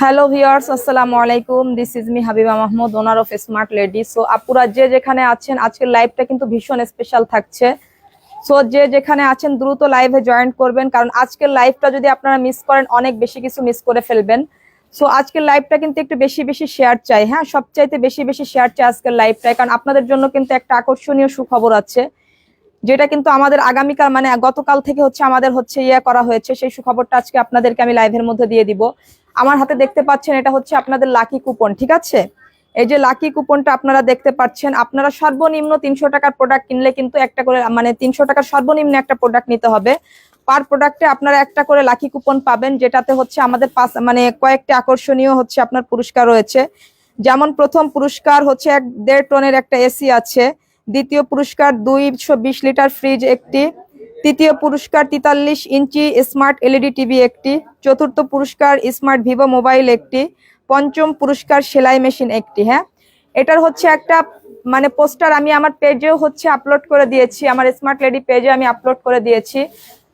Hello viewers, আসসালামু আলাইকুম। This is me Habiba Mahmud, owner of smart lady. So আপুরা যে যেখানে আছেন, আজকের লাইভটা কিন্তু ভীষণ স্পেশাল থাকছে। সো যে যেখানে আছেন দ্রুত লাইভে জয়েন করবেন, কারণ আজকের লাইভটা যদি আপনারা মিস করেন অনেক বেশি কিছু মিস করে ফেলবেন। সো আজকের লাইভটা কিন্তু একটু বেশি বেশি শেয়ার চাই, হ্যাঁ, সবচাইতে বেশি বেশি শেয়ার চাই আজকের লাইভটায়, কারণ আপনাদের জন্য কিন্তু একটা আকর্ষণীয় সুখবর আছে, যেটা কিন্তু আমাদের আগামীকাল মানে গতকাল থেকে আমাদের করা হয়েছে। সেই সুখবরটা আজকে আপনাদেরকে আমি লাইভের মধ্যে দিয়ে দিব। আমার হাতে দেখতে পাচ্ছেন, এটা হচ্ছে আপনাদের লাকি কুপন, ঠিক আছে? এই যে লাকি কুপনটা আপনারা দেখতে পাচ্ছেন, আপনারা সর্বনিম্ন 300 টাকার প্রোডাক্ট কিনলে কিন্তু একটা করে, মানে 300 টাকার সর্বনিম্ন একটা প্রোডাক্ট নিতে হবে। পার প্রোডাক্টে আপনারা একটা করে লাকি কুপন পাবেন, যেটাতে আমাদের মানে কয়েকটি আকর্ষণীয় আপনার পুরস্কার রয়েছে। যেমন প্রথম পুরস্কার 1.5 টনের একটা এসি আছে, দ্বিতীয় পুরস্কার 220 লিটার ফ্রিজ একটি, তৃতীয় পুরস্কার 43 ইঞ্চি স্মার্ট এলইডি টিভি একটি, চতুর্থ পুরস্কার স্মার্ট ভিভো মোবাইল একটি, পঞ্চম পুরস্কার সেলাই মেশিন একটি। হ্যাঁ, এটার একটা মানে পোস্টার আমি আমার পেজেও আপলোড করে দিয়েছি, আমার স্মার্ট লেডি পেজে আমি আপলোড করে দিয়েছি।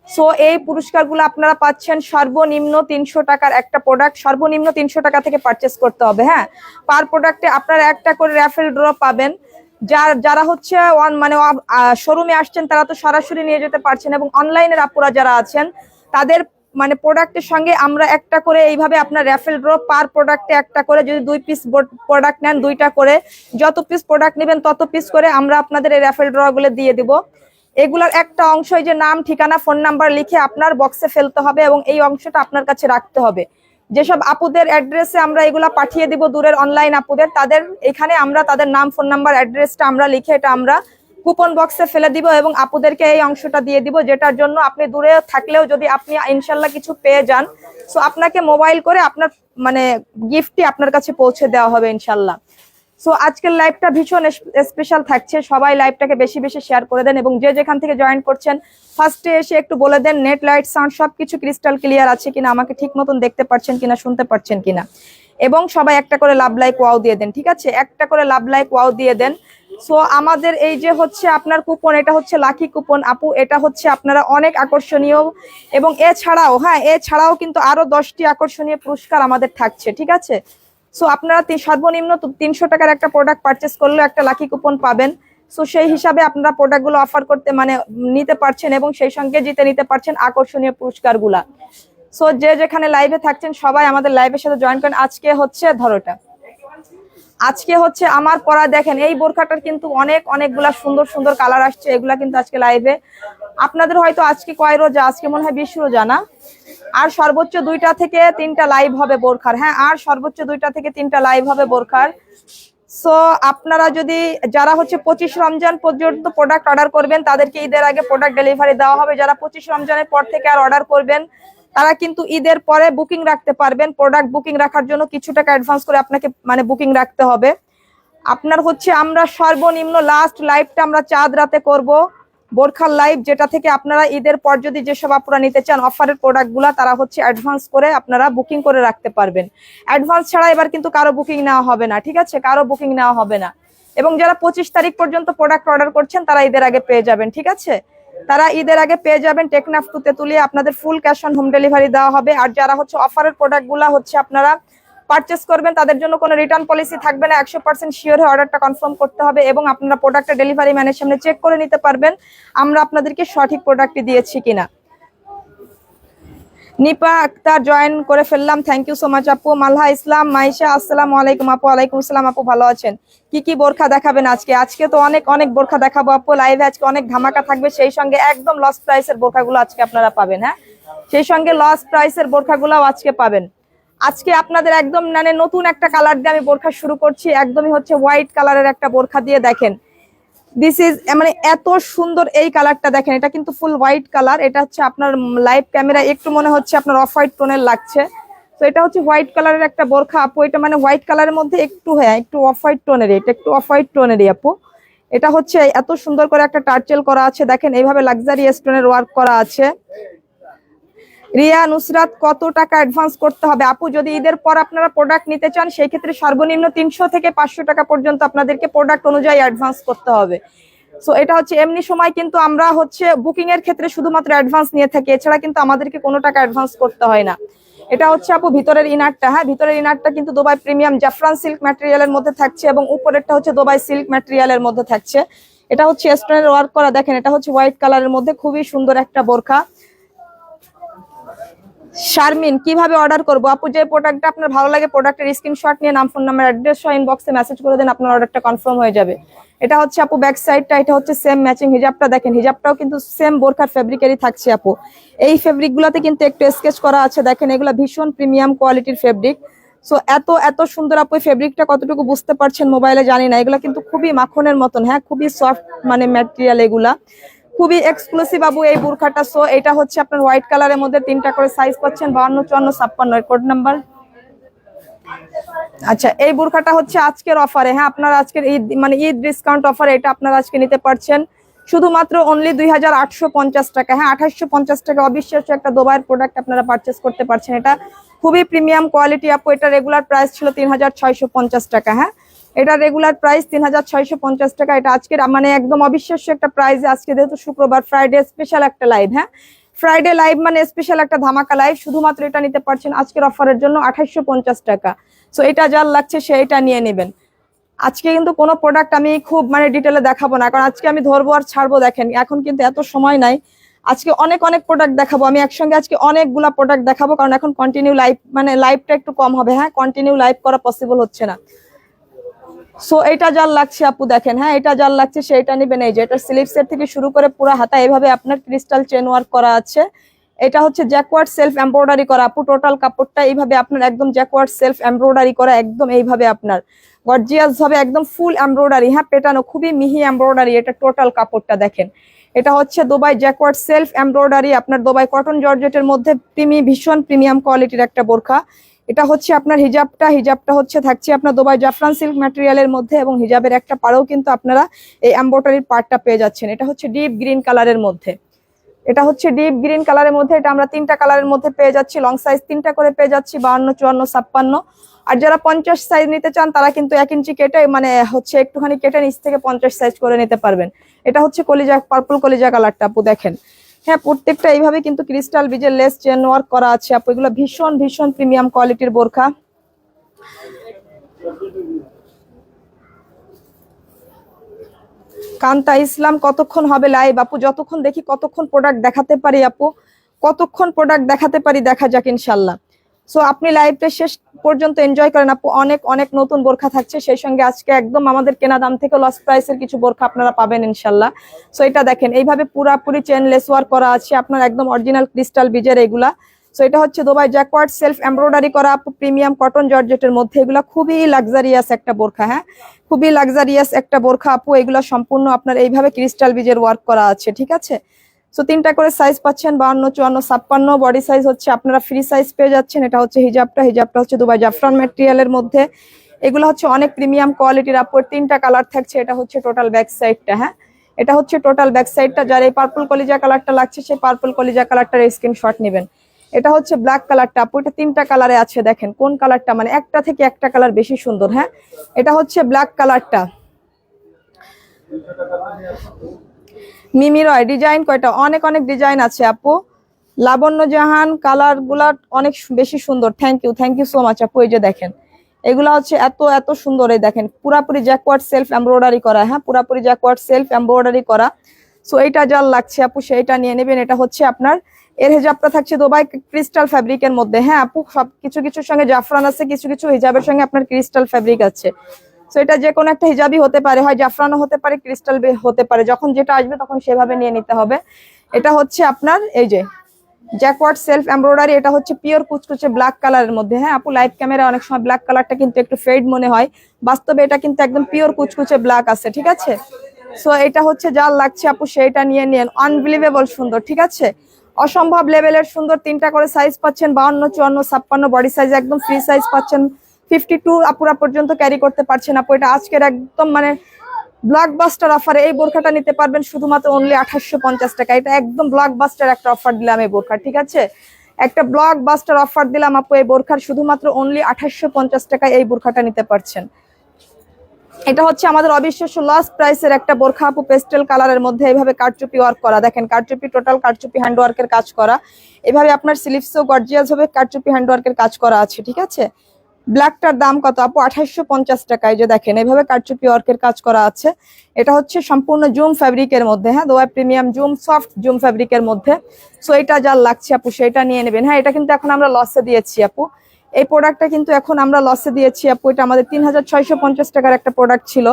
সো এই পুরস্কারগুলো আপনারা পাচ্ছেন সর্বনিম্ন 300 টাকার একটা প্রোডাক্ট, সর্বনিম্ন 300 টাকা থেকে পারচেস করতে হবে। হ্যাঁ, পার প্রোডাক্টে আপনারা একটা করে র্যাফেল ড্র পাবেন। যারা মানে শোরুমে আসছেন তারা তো সরাসরি নিয়ে যেতে পারছেন, এবং অনলাইনের আপুরা যারা আছেন তাদের মানে প্রোডাক্টের সঙ্গে আমরা একটা করে এইভাবে আপনার র্যাফেল ড্র, পার প্রোডাক্টে একটা করে, যদি 2 পিস প্রোডাক্ট নেন 2টা করে, যত পিস প্রোডাক্ট নেবেন তত পিস করে আমরা আপনাদের এই র্যাফেল ড্র গুলো দিয়ে দিব। এগুলার একটা অংশ যে নাম, ঠিকানা, ফোন নাম্বার লিখে আপনার বক্সে ফেলতে হবে, এবং এই অংশটা আপনার কাছে রাখতে হবে। যেসব আপুদের অ্যাড্রেসে আমরা এগুলা পাঠিয়ে দিব, দূরের অনলাইন আপুদের, তাদের এখানে আমরা তাদের নাম, ফোন নাম্বার, অ্যাড্রেসটা আমরা লিখে এটা আমরা কুপন বক্সে ফেলে দিব, এবং আপুদেরকে এই অংশটা দিয়ে দিব, যেটার জন্য আপনি দূরে থাকলেও যদি আপনি ইনশাল্লাহ কিছু পেয়ে যান, সো আপনাকে মোবাইল করে আপনার মানে গিফটটি আপনার কাছে পৌঁছে দেওয়া হবে ইনশাল্লাহ। সো আজকের লাইভটা ভীষণ স্পেশাল থাকছে, সবাই লাইভটাকে বেশি বেশি শেয়ার করে দেন, এবং যে যেখান থেকে জয়েন করছেন ফার্স্টে এসে একটু বলে দেন নেট, লাইট, সাউন্ড সবকিছু ক্রিস্টাল ক্লিয়ার আছে কিনা, আমাকে ঠিক মতন দেখতে পাচ্ছেন কিনা, শুনতে পাচ্ছেন কিনা, এবং সবাই একটা করে লাভ লাইক ওয়াও দিয়ে দেন, ঠিক আছে? একটা করে লাভ লাইক ওয়াও দিয়ে দেন। সো আমাদের এই যে আপনার কুপন, এটা লাকি কুপন আপু, এটা আপনারা অনেক আকর্ষণীয়, এবং এছাড়াও কিন্তু আরো 10টি আকর্ষণীয় পুরস্কার আমাদের থাকছে, ঠিক আছে? সো আপনারা সর্বনিম্ন 300 টাকার একটা প্রোডাক্ট পারচেস করলে একটা লাকি কুপন পাবেন। সো সেই হিসাবে আপনারা প্রোডাক্টগুলো অফার করতে মানে নিতে পারছেন, এবং সেই সঙ্গে জিতে নিতে পারছেন আকর্ষণীয় পুরস্কারগুলা। সো যে যেখানে লাইভে থাকছেন সবাই আমাদের লাইভের সাথে জয়েন করেন। আজকে ধরোটা আজকে আমার পরা দেখেন, এই বোরখাটার কিন্তু অনেকগুলা সুন্দর সুন্দর কালার আসছে, এগুলা কিন্তু আজকে লাইভে আপনাদের হয়তো আজকে কয় রোজা, আজকে মনে হয় 20 রোজা না, আর সর্বোচ্চ 2টা থেকে 3টা লাইভ হবে বোরখার। হ্যাঁ, আর সর্বোচ্চ 2টা থেকে 3টা লাইভ হবে বোরখার। সো আপনারা যদি যারা 25 রমজান পর্যন্ত প্রোডাক্ট অর্ডার করবেন তাদেরকে ঈদের আগে প্রোডাক্ট ডেলিভারি দেওয়া হবে। যারা 25 রমজানের পর থেকে আর অর্ডার করবেন তারা কিন্তু ঈদের পরে বুকিং রাখতে পারবেন। প্রোডাক্ট বুকিং রাখার জন্য কিছু টাকা অ্যাডভান্স করে আপনাকে মানে বুকিং রাখতে হবে। আপনার আমরা সর্বনিম্ন লাস্ট লাইভটা আমরা চাঁদ রাতে করব বোরখার লাইভ, যেটা থেকে আপনারা ঈদের পর যদি যেসব আপনারা নিতে চান অফারের প্রোডাক্টগুলো, তারা অ্যাডভান্স করে আপনারা বুকিং করে রাখতে পারবেন। অ্যাডভান্স ছাড়া এবার কিন্তু কারো বুকিং নেওয়া হবে না, ঠিক আছে? কারো বুকিং নেওয়া হবে না। এবং যারা 25 তারিখ পর্যন্ত প্রোডাক্ট অর্ডার করছেন তারা ঈদের আগে পেয়ে যাবেন, ঠিক আছে? তারা ঈদের আগে পেয়ে যাবেন। টেকনাফ টু তেতুলিয়া আপনাদের full cash on home delivery দেওয়া হবে। আর যারা অফারের প্রোডাক্টগুলো আপনারা পারচেস করবেন তাদের জন্য কোনো রিটার্ন পলিসি থাকবে না। 100% শিওর হয়ে অর্ডারটা কনফার্ম করতে হবে, এবং আপনারা প্রোডাক্টের ডেলিভারি ম্যানের সামনে চেক করে নিতে পারবেন আমরা আপনাদেরকে সঠিক প্রোডাক্টটি দিয়েছি কিনা। নিপা আক্তার জয়েন করে ফেললাম, থ্যাংক ইউ সো মাচ আপু। মালহা ইসলাম মাইশা, আসসালামু আলাইকুম আপু। ওয়ালাইকুম আসসালাম আপু, ভালো আছেন? কি বোরখা দেখাবেন আজকে? আজকে তো অনেক বোরখা দেখাবো আপু লাইভে। আজকে অনেক ধামাকা থাকবে, সেই সঙ্গে একদম লস প্রাইসের বোরখাগুলো আজকে আপনারা পাবেন। হ্যাঁ, সেই সঙ্গে লস প্রাইসের বোরখাগুলোও আজকে পাবেন। আজকে আপনাদের একদম মানে নতুন একটা কালার দিয়ে আমি বোরখা শুরু করছি, একদমই হোয়াইট কালারের একটা বোরখা দিয়ে। দেখেন, দিস ইজ মানে এত সুন্দর এই কালারটা দেখেন, এটা কিন্তু ফুল হোয়াইট কালার। এটা আপনার লাইভ ক্যামেরা একটু মনে হচ্ছে আপনার অফ হোয়াইট টোনের লাগছে, তো এটা হচ্ছে হোয়াইট কালারের একটা বোরখা আপু, এটা মানে হোয়াইট কালারের মধ্যে একটু একটু অফ হোয়াইট টোনেরই, এটা একটু অফ হোয়াইট টোনেরই আপু। এটা হচ্ছে এত সুন্দর করে একটা টার্চেল করা আছে, দেখেন এইভাবে লাক্সারি স্টোনের ওয়ার্ক করা আছে। রিয়া নুসরাত, কত টাকা অ্যাডভান্স করতে হবে আপু? যদি ঈদের পর আপনারা প্রোডাক্ট নিতে চান সেই ক্ষেত্রে সর্বনিম্ন 300 থেকে 500 টাকা পর্যন্ত আপনাদেরকে প্রোডাক্ট অনুযায়ী অ্যাডভান্স করতে হবে। সো এটা হচ্ছে এমনি সময় কিন্তু আমরা হচ্ছে বুকিং এর ক্ষেত্রে শুধুমাত্র অ্যাডভান্স নিয়ে থাকি, এছাড়া কিন্তু আমাদেরকে কোনো টাকা অ্যাডভান্স করতে হয় না। এটা হচ্ছে আপু ভিতরের ইনারটা, হ্যাঁ ভিতরের ইনারটা কিন্তু দুবাই প্রিমিয়াম জাফরান সিল্ক ম্যাটেরিয়ালের মধ্যে থাকছে এবং উপরেরটা হচ্ছে দুবাই সিল্ক ম্যাটেরিয়ালের মধ্যে থাকছে। এটা হচ্ছে স্টোনের ওয়ার্ক করা, দেখেন এটা হচ্ছে হোয়াইট কালারের মধ্যে খুবই সুন্দর একটা বোরখা। শারমিন, কিভাবে অর্ডার করবো আপু? যে প্রোডাক্টটা আপনার ভালো লাগে প্রোডাক্টের স্ক্রিনশট নিয়ে নাম ফোন নাম্বার অ্যাড্রেস সহ ইনবক্সে মেসেজ করে দেন, আপনার অর্ডারটা কনফার্ম হয়ে যাবে। এটা হচ্ছে আপু ব্যাক সাইডটা, এটা হচ্ছে সেম ম্যাচিং হিজাবটা, দেখেন হিজাবটাও কিন্তু সেম বোরখার ফেব্রিকেরই থাকছে আপু। এই ফেব্রিক গুলাতে কিন্তু একটু স্কেচ করা আছে, দেখেন এগুলা ভীষণ প্রিমিয়াম কোয়ালিটির ফেব্রিক। সো এত এত সুন্দর আপু, ফেব্রিকটা কতটুকু বুঝতে পারছেন মোবাইলে জানি না, এগুলা কিন্তু খুবই মাখনের মতন, হ্যাঁ খুবই সফট মানে ম্যাটেরিয়াল, এগুলা খুবই এক্সক্লুসিভ আপু এই বোরখাটা। সো এটা হচ্ছে আপনার হোয়াইট কালারের মধ্যে 3টা করে সাইজ পাচ্ছেন, 52, 54, 56 কোড নাম্বার। আচ্ছা এই বোরখাটা হচ্ছে আজকের অফারে, হ্যাঁ আপনারা আজকের ঈদ মানে ঈদ ডিসকাউন্ট অফারে এটা আপনারা আজকে নিতে পারছেন শুধুমাত্র অনলি 2850 টাকা, হ্যাঁ 2850 টাকা। অবিশ্বাস্য একটা দুবাইয়ের প্রোডাক্ট আপনারা পারচেস করতে পারছেন, এটা খুবই প্রিমিয়াম কোয়ালিটি আপু। এটা রেগুলার প্রাইস ছিল 3650 টাকা, হ্যাঁ এটা রেগুলার প্রাইস 3650 টাকা। এটা আজকের মানে একদম অবিশ্বাস্য একটা প্রাইস। আজকে যেহেতু শুক্রবার, ফ্রাইডে স্পেশাল একটা লাইভ, হ্যাঁ ফ্রাইডে লাইভ মানে স্পেশাল একটা ধামাকা লাইভ, শুধুমাত্র এটা নিতে পারছেন আজকের অফারের জন্য 2850 টাকা। সো এটা যার লাগছে সে এটা নিয়ে নেবেন। আজকে কিন্তু কোনো প্রোডাক্ট আমি খুব মানে ডিটেলে দেখাবো না, কারণ আজকে আমি ধরবো আর ছাড়বো, দেখেন এখন কিন্তু এত সময় নাই। আজকে অনেক অনেক প্রোডাক্ট দেখাবো আমি একসঙ্গে, আজকে অনেকগুলা প্রোডাক্ট দেখাবো, কারণ এখন কন্টিনিউ লাইভ মানে লাইভটা একটু কম হবে, হ্যাঁ কন্টিনিউ লাইভ করা পসিবল হচ্ছে না। সো এটা যার লাগছে আপু দেখেন, হ্যাঁ এটা যার লাগছে সেটা নেবেন। এই যে এটা স্লিভসের থেকে শুরু করে পুরো হাতা এভাবে আপনার ক্রিস্টাল চেন ওয়ার্ক করা আছে। এটা হচ্ছে জ্যাকওয়ার্ড সেলফ এমব্রয়ডারি করা আপু, টোটাল কাপড়টা এইভাবে আপনার একদম জ্যাকওয়ার্ড সেলফ এমব্রয়ডারি করা, একদম এইভাবে আপনার গর্জিয়াস ভাবে একদম ফুল এমব্রয়ডারি, হ্যাঁ পেটানো খুবই মিহি এমব্রয়ডারি। এটা টোটাল কাপড়টা দেখেন, এটা হচ্ছে দুবাই জ্যাকওয়ার্ড সেলফ এমব্রয়ডারি আপনার দুবাই কটন জর্জেটের মধ্যে ভীষণ প্রিমিয়াম কোয়ালিটির একটা বোরখা। এটা হচ্ছে আপনার হিজাবটা হচ্ছে থাকছে আপনার দুবাই জাফরান সিল্ক ম্যাটেরিয়ালের মধ্যে, এবং হিজাবের একটা পাড়েও কিন্তু আপনারা এই এমব্রয়ডারির পার্টটা পেয়ে যাচ্ছেন। এটা হচ্ছে ডিপ গ্রিন কালারের মধ্যে, এটা হচ্ছে ডিপ গ্রিন কালারের মধ্যে, এটা আমরা 3টা কালারের মধ্যে পেয়ে যাচ্ছি, লং সাইজ 3টা করে পেয়ে যাচ্ছি, 52, 54, 56। আর যারা 50 সাইজ নিতে চান তারা কিন্তু 1 ইঞ্চি কেটে মানে হচ্ছে একটুখানি কেটে নিচ থেকে 50 সাইজ করে নিতে পারবেন। এটা হচ্ছে কলিজা পার্পল কলিজা কালারটা আপু দেখেন, হ্যাঁ প্রত্যেকটা এইভাবে কিন্তু ক্রিস্টাল বিজের লেস চেন ওয়ার্ক করা আছে আপু। এগুলো ভীষণ ভীষণ প্রিমিয়াম কোয়ালিটির বোরখা। কান্তা ইসলাম, কতক্ষণ হবে লাইভ আপু? যতক্ষণ দেখি কতক্ষণ প্রোডাক্ট দেখাতে পারি আপু, কতক্ষণ প্রোডাক্ট দেখাতে পারি দেখা যাক ইনশাল্লাহ। সো আপনি লাইভটা শেষ পর্যন্ত এনজয় করেন আপু, অনেক অনেক নতুন বোরখা থাকছে, সেই সঙ্গে আজকে একদম আমাদের কেনা দাম থেকে লস প্রাইসের কিছু বোরখা আপনারা পাবেন ইনশাল্লাহ। সো এটা দেখেন এইভাবে পুরাপুরি চেন লেস ওয়ার্ক করা আছে আপনার, একদম অরিজিনাল ক্রিস্টাল বিজের এগুলা। সো এটা হচ্ছে দুবাই জ্যাকওয়ার্ড সেলফ এমব্রয়ডারি করা আপু, প্রিমিয়াম কটন জর্জেটের মধ্যে, এগুলা খুবই লাক্সারিয়াস একটা বোরখা, হ্যাঁ খুবই লাক্সারিয়াস একটা বোরখা আপু। এগুলা সম্পূর্ণ আপনার এইভাবে ক্রিস্টাল বিজের ওয়ার্ক করা আছে, ঠিক আছে। সো 3টা করে সাইজ পাচ্ছেন, 52, 54, 56। বডি সাইজ হচ্ছে আপনারা ফ্রি সাইজ পেয়ে যাচ্ছেন। এটা হচ্ছে হিজাবটা হচ্ছে দুবাই জাফরান ম্যাটেরিয়ালের মধ্যে, এগুলো হচ্ছে অনেক প্রিমিয়াম কোয়ালিটির আপু। 3টা কালার থাকছে, এটা হচ্ছে টোটাল ব্যাক সাইডটা, হ্যাঁ এটা হচ্ছে টোটাল ব্যাক সাইডটা। যার এই পার্পল কলিজা কালারটা লাগছে সেই পার্পল কলিজা কালারটার স্ক্রিনশট নেবেন। এটা হচ্ছে ব্ল্যাক কালারটা আপু, এটা 3টা কালারে আছে, দেখেন কোন কালারটা মানে একটা থেকে একটা কালার বেশি সুন্দর, হ্যাঁ এটা হচ্ছে ব্ল্যাক কালারটা। মিমি রয়, ডিজাইন কয়টা? অনেক অনেক ডিজাইন আছে আপু। লাবণ্য জাহান, কালার গুলা অনেক বেশি সুন্দর, থ্যাংক ইউ সো মাচ আপু। এই যে দেখেন এগুলা হচ্ছে এত এত সুন্দর, এই দেখেন পুরাপুরি জ্যাকওয়ার্ড সেলফ এমব্রয়ডারি করা, হ্যাঁ পুরাপুরি জ্যাকওয়ার্ড সেলফ এমব্রয়ডারি করা। সো এইটা যার লাগছে আপু সেইটা নিয়ে নেবেন। এটা হচ্ছে আপনার এর হিজাবটা থাকছে দুবাই ক্রিস্টাল ফ্যাব্রিকের মধ্যে, হ্যাঁ আপু সব কিছু কিছুর সঙ্গে জাফরান আছে, কিছু কিছু হিজাবের সঙ্গে আপনার ক্রিস্টাল ফ্যাব্রিক আছে। সো এটা যে কোনো একটা হিজাবই হতে পারে, হয় জাফরানও হতে পারে ক্রিস্টাল হতে পারে, যখন যেটা আসবে তখন সেভাবে নিয়ে নিতে হবে। এটা হচ্ছে আপনার এই যে জ্যাকওয়ার্ড সেলফ এমব্রয়ডারি, এটা হচ্ছে পিওর কুচকুচে ব্ল্যাক কালারের মধ্যে, হ্যাঁ আপু লাইভ ক্যামেরা অনেক সময় ব্ল্যাক কালারটা কিন্তু একটু ফেড মনে হয়, বাস্তবে এটা কিন্তু একদম পিওর কুচকুচে ব্ল্যাক আছে, ঠিক আছে। সো এটা হচ্ছে যার লাগছে আপু সেইটা নিয়ে নিন, আনবিলিভেবল সুন্দর, ঠিক আছে অসম্ভব লেভেলের সুন্দর 3টা করে সাইজ পাচ্ছেন, 52, 54, 56 বডি সাইজ, একদম ফ্রি সাইজ পাচ্ছেন। 52 আপুরা পর্যন্ত ক্যারি করতে পারছেন আপু। এটা আজকের একদম মানে ব্লকবাস্টার অফারে এই বোরখাটা নিতে পারবেন শুধুমাত্র অনলি 2850 টাকা। এটা একদম ব্লকবাস্টার একটা অফার দিলাম এই বোরখা, ঠিক আছে? একটা ব্লকবাস্টার অফার দিলাম আপু এই বোরখার, শুধুমাত্র অনলি 2850 টাকায় এই বোরখাটা নিতে পারছেন। এটা হচ্ছে আমাদের অবিশ্বাস্য লস প্রাইসের একটা বোরখা আপু, পেস্টেল কালারের মধ্যে এইভাবে কারচুপি ওয়ার্ক করা, দেখেন কারচুপি, টোটাল কারচুপি হ্যান্ড ওয়ার্কের কাজ করা। এভাবে আপনার স্লিভসও গর্জিয়াস হবে, কারচুপি হ্যান্ড ওয়ার্কের কাজ করা আছে, ঠিক আছে? ব্ল্যাকটার দাম কত আপু? 2850 টাকায়। যে দেখেন এইভাবে কারচুপি ওয়ার্কের কাজ করা আছে। এটা হচ্ছে সম্পূর্ণ জুম ফ্যাব্রিকের মধ্যে, হ্যাঁ, দোয়া প্রিমিয়াম জুম, সফট জুম ফ্যাব্রিকের মধ্যে। সো এটা যার লাগছে আপু সেটা নিয়ে নেবেন। হ্যাঁ, এটা কিন্তু এখন আমরা লসে দিয়েছি আপু, এই প্রোডাক্টটা কিন্তু এখন আমরা লসে দিয়েছি আপু। এটা আমাদের 3650 টাকার একটা প্রোডাক্ট ছিল।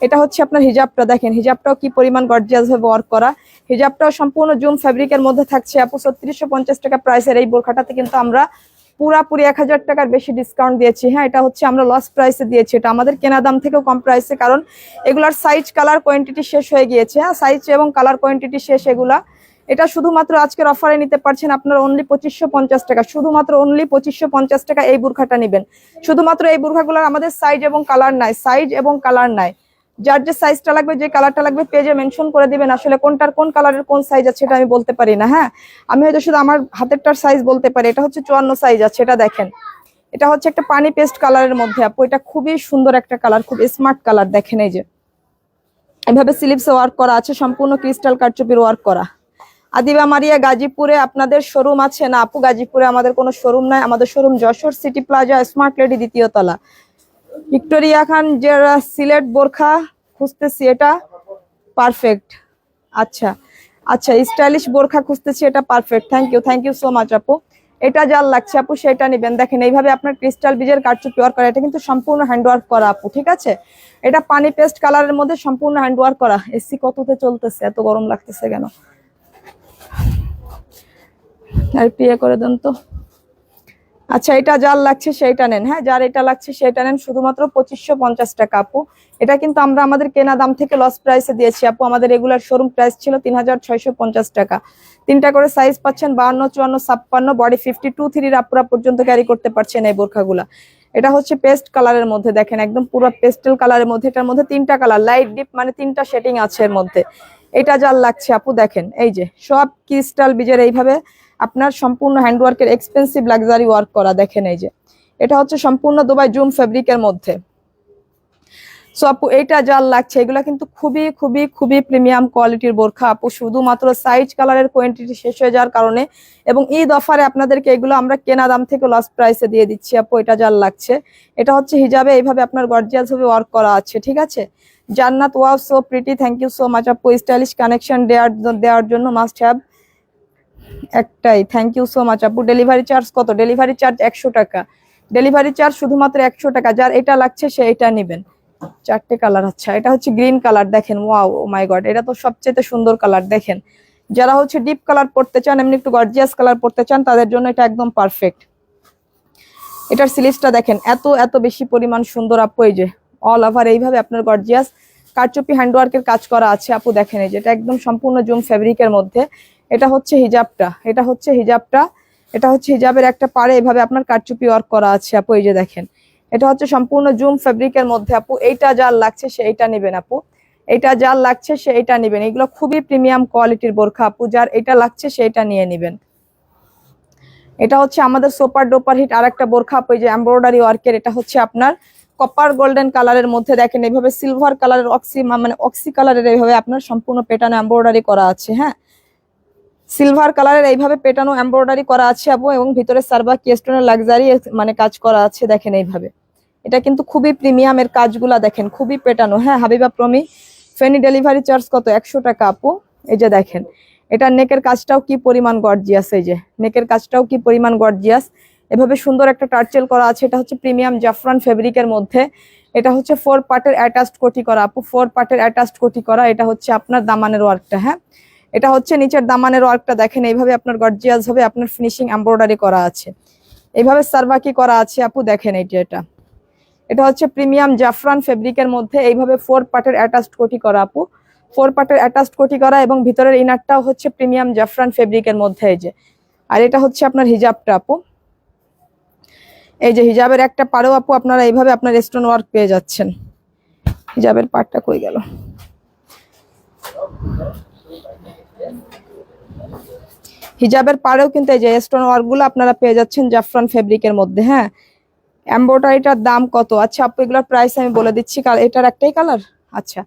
এটা হচ্ছে আপনার হিজাবটা, দেখেন হিজাবটাও কি পরিমাণ গর্জিয়াস ভাবে ওয়ার্ক করা। হিজাবটাও সম্পূর্ণ জুম ফ্যাব্রিকের মধ্যে থাকছে আপু। 3650 টাকা প্রাইসের এই বোরখাটাতে কিন্তু আমরা পুরাপুরি 1000 টাকার বেশি ডিসকাউন্ট দিয়েছি। হ্যাঁ, এটা হচ্ছে আমরা লস প্রাইসে দিয়েছি, এটা আমাদের কেনা দাম থেকেও কম প্রাইসে, কারণ এগুলার সাইজ কালার কোয়ান্টিটি শেষ হয়ে গিয়েছে। হ্যাঁ, সাইজ এবং কালার কোয়ান্টিটি শেষ এগুলা। এটা শুধুমাত্র আজকের অফারে নিতে পারছেন আপনারা অনলি 2550 টাকা, শুধুমাত্র অনলি 2550 টাকা এই বোরখাটা নেবেন। শুধুমাত্র এই বোরখাগুলোর আমাদের সাইজ এবং কালার নাই, সাইজ এবং কালার নাই। যার যে সাইজটা লাগবে, যে কালারটা লাগবে পেজে মেনশন করে দিবেন। আসলে কোনটার কোন কালারের কোন সাইজ আছে এটা আমি বলতে পারি না। হ্যাঁ, আমি হয়তো শুধু আমার হাতেরটার সাইজ বলতে পারি। এটা হচ্ছে 54 সাইজ আছে, এটা দেখেন। এটা হচ্ছে একটা পানি পেস্ট কালারের মধ্যে আপু, এটা খুবই সুন্দর একটা কালার, খুব স্মার্ট কালার। দেখেন এই যে এভাবে স্লিভসে ওয়ার্ক করা আছে, সম্পূর্ণ ক্রিস্টাল কারচুপির ওয়ার্ক করা। আদিবা মারিয়া গাজীপুরে আপনাদের শোরুম আছে না আপু? গাজীপুরে আমাদের কোনো শোরুম নাই, আমাদের showroom Jessore city plaza, smart lady, 2য় তলা। ভিক্টোরিয়া খান যে সিলেট বোরখা খুঁজতেছি, এটা পারফেক্ট। আচ্ছা আচ্ছা, স্টাইলিশ বোরখা খুঁজতেছি, এটা perfect. Thank you so much আপু। এটা যার লাগছে আপু সেটা নেবেন। দেখেন এইভাবে আপনার ক্রিস্টাল বিজের কারচুপি ওয়ার্ক করা, এটা কিন্তু সম্পূর্ণ হ্যান্ড ওয়ার্ক করা আপু, ঠিক আছে? এটা পানি পেস্ট কালারের মধ্যে সম্পূর্ণ হ্যান্ড ওয়ার্ক করা। এসি কততে চলতেছে, এত গরম লাগতেছে কেন? আর পিএ করে দেন তো। আচ্ছা, এটা যার লাগছে সেইটা নেন। হ্যাঁ, যার এটা লাগছে সেটা নেন, শুধুমাত্র 2550 টাকা আপু। এটা কিন্তু আমরা আমাদের কেনা দাম থেকে লস প্রাইসে দিয়েছি আপু। আমাদের রেগুলার শোরুম প্রাইস ছিল 3650 টাকা। 3টা করে সাইজ পাচ্ছেন, 52, 54, 56, বডি 52, 3 আপুরা পর্যন্ত ক্যারি করতে পারছেন এই বোরখাগুলা। এটা হচ্ছে পেস্ট কালারের মধ্যে, দেখেন একদম পুরো পেস্টেল কালারের মধ্যে। এটার মধ্যে 3টা কালার, লাইট ডিপ, মানে 3টা শেডিং আছে এর মধ্যে। এটা যার লাগছে আপু দেখেন এই যে সব ক্রিস্টাল বিজের এইভাবে আপনার সম্পূর্ণ হ্যান্ডওয়ার্কের এক্সপেন্সিভ লাক্সারি ওয়ার্ক করা। দেখেন এই যে এটা হচ্ছে সম্পূর্ণ দুবাই জুম ফেব্রিকের মধ্যে। সো আপু এইটা যার লাগছে, এগুলা কিন্তু খুবই খুবই খুবই প্রিমিয়াম কোয়ালিটির বোরখা আপু। শুধুমাত্র সাইজ কালারের কোয়ান্টিটি শেষ হয়ে যাওয়ার কারণে এবং ঈদ অফারে আপনাদেরকে এগুলো আমরা কেনা দাম থেকে লস প্রাইসে দিয়ে দিচ্ছি আপু। এটা যার লাগছে, এটা হচ্ছে হিজাবে এইভাবে আপনার গর্জিয়াস ভাবে ওয়ার্ক করা আছে, ঠিক আছে? Jannat, wow so pretty, thank you so much আপু। স্টাইলিশ কানেকশন দেওয়ার জন্য মাস্ট হ্যাভ একটাই, থ্যাংক ইউ সো মাচ আপু। ডেলিভারি চার্জ কত? ডেলিভারি চার্জ 100 টাকা। ডেলিভারি চার্জ শুধুমাত্র 100 টাকা। যার এটা লাগছে সে এটা নেবেন। 4টে কালার। আচ্ছা, এটা হচ্ছে গ্রিন কালার, দেখেন ওয়াও, ও মাই গড, এটা তো সবচেয়ে সুন্দর কালার। দেখেন যারা হচ্ছে ডিপ কালার পড়তে চান, এমনি একটু গর্জিয়াস কালার পড়তে চান, তাদের জন্য এটা একদম পারফেক্ট। এটার স্লিভসটা দেখেন এত এত বেশি পরিমাণ সুন্দর আপু। এই যে অল ওভার এইভাবে আপনার গর্জিয়াস কারচুপি হ্যান্ডওয়ার্কের কাজ করা আছে আপু। দেখেন এই যে এটা একদম সম্পূর্ণ জুম ফেব্রিকের মধ্যে। এটা হচ্ছে হিজাবটা, এটা হচ্ছে হিজাবটা, এটা হচ্ছে হিজাবের একটা পাড়ে এভাবে আপনার কারচুপি ওয়ার্ক করা আছে আপু। এই যে দেখেন এটা হচ্ছে সম্পূর্ণ জুম ফেব্রিকের মধ্যে আপু। এইটা যার লাগছে সে এইটা নেবেন আপু, এইটা যার লাগছে সে এইটা নেবেন। এগুলো খুবই প্রিমিয়াম কোয়ালিটির বোরখা আপু, যার এটা লাগছে সে এটা নিয়ে নেবেন। এটা হচ্ছে আমাদের সুপার ডুপার হিট আর একটা বোরখা আপু, এই যে এমব্রয়ডারি ওয়ার্কের। এটা হচ্ছে আপনার কপার গোল্ডেন কালারের মধ্যে। দেখেন এইভাবে সিলভার কালারের অক্সি কালারের এইভাবে আপনার সম্পূর্ণ পেটানো এমব্রয়ডারি করা আছে। হ্যাঁ, সিলভার কালারের এইভাবে পেটানো এমব্রয়ডারি করা আছে আপু, এবং ভিতরে সার্বা কেস্টনের লাক্সারি মানে কাজ করা আছে। দেখেন এইভাবে এটা কিন্তু খুবই প্রিমিয়াম, এর কাজগুলা দেখেন খুবই পেটানো। হ্যাঁ, হাবিবা প্রমি ফেনি, ডেলিভারি চার্জ কত? 100 টাকা আপু। এই যে দেখেন এটা নেকের কাজটাও কি পরিমাণ গর্জিয়াস, এই যে নেকের কাজটাও কি পরিমাণ গর্জিয়াস। এভাবে সুন্দর একটা টার্চেল করা আছে। এটা হচ্ছে প্রিমিয়াম জাফরান ফেব্রিকের মধ্যে। এটা হচ্ছে 4 পার্টের অ্যাটাচড কোটি করা আপু, 4 পার্টের অ্যাটাচড কোটি করা। এটা হচ্ছে আপনার দামানের ওয়ার্কটা। হ্যাঁ, এটা হচ্ছে নিচের দামানের ওয়ার্কটা। দেখেন এইভাবে আপনার গর্জিয়াস ভাবে আপনার ফিনিশিং এমব্রয়ডারি করা আছে, এইভাবে সার্ভাকি করা আছে আপু। দেখেন এটা এটা হচ্ছে প্রিমিয়াম জাফরান ফেব্রিকের মধ্যে এইভাবে 4 পার্টের অ্যাটাচড কোটি করা আপু। 4 পার্টের অ্যাটাচড কোটি করা এবং ভিতরের ইনারটাও হচ্ছে প্রিমিয়াম জাফরান ফেব্রিকের মধ্যে। এই যে, আর এটা হচ্ছে আপনার হিজাবটা আপু। এই যে হিজাবের একটা পাড়েও আপু আপনারা এইভাবে আপনার স্টোন ওয়ার্ক পেয়ে যাচ্ছেন। হিজাবের পাড়টা কই গেল? হিজাবের পাড়েও কিন্তু এই যে স্টোন ওয়ার্ক গুলো আপনারা পেয়ে যাচ্ছেন জাফরান ফেব্রিকের মধ্যে। হ্যাঁ, এমব্রয়ডারিটার দাম কত? আচ্ছা আপু এগুলোর প্রাইস আমি বলে দিচ্ছি। এটার একটাই কালার? আচ্ছা,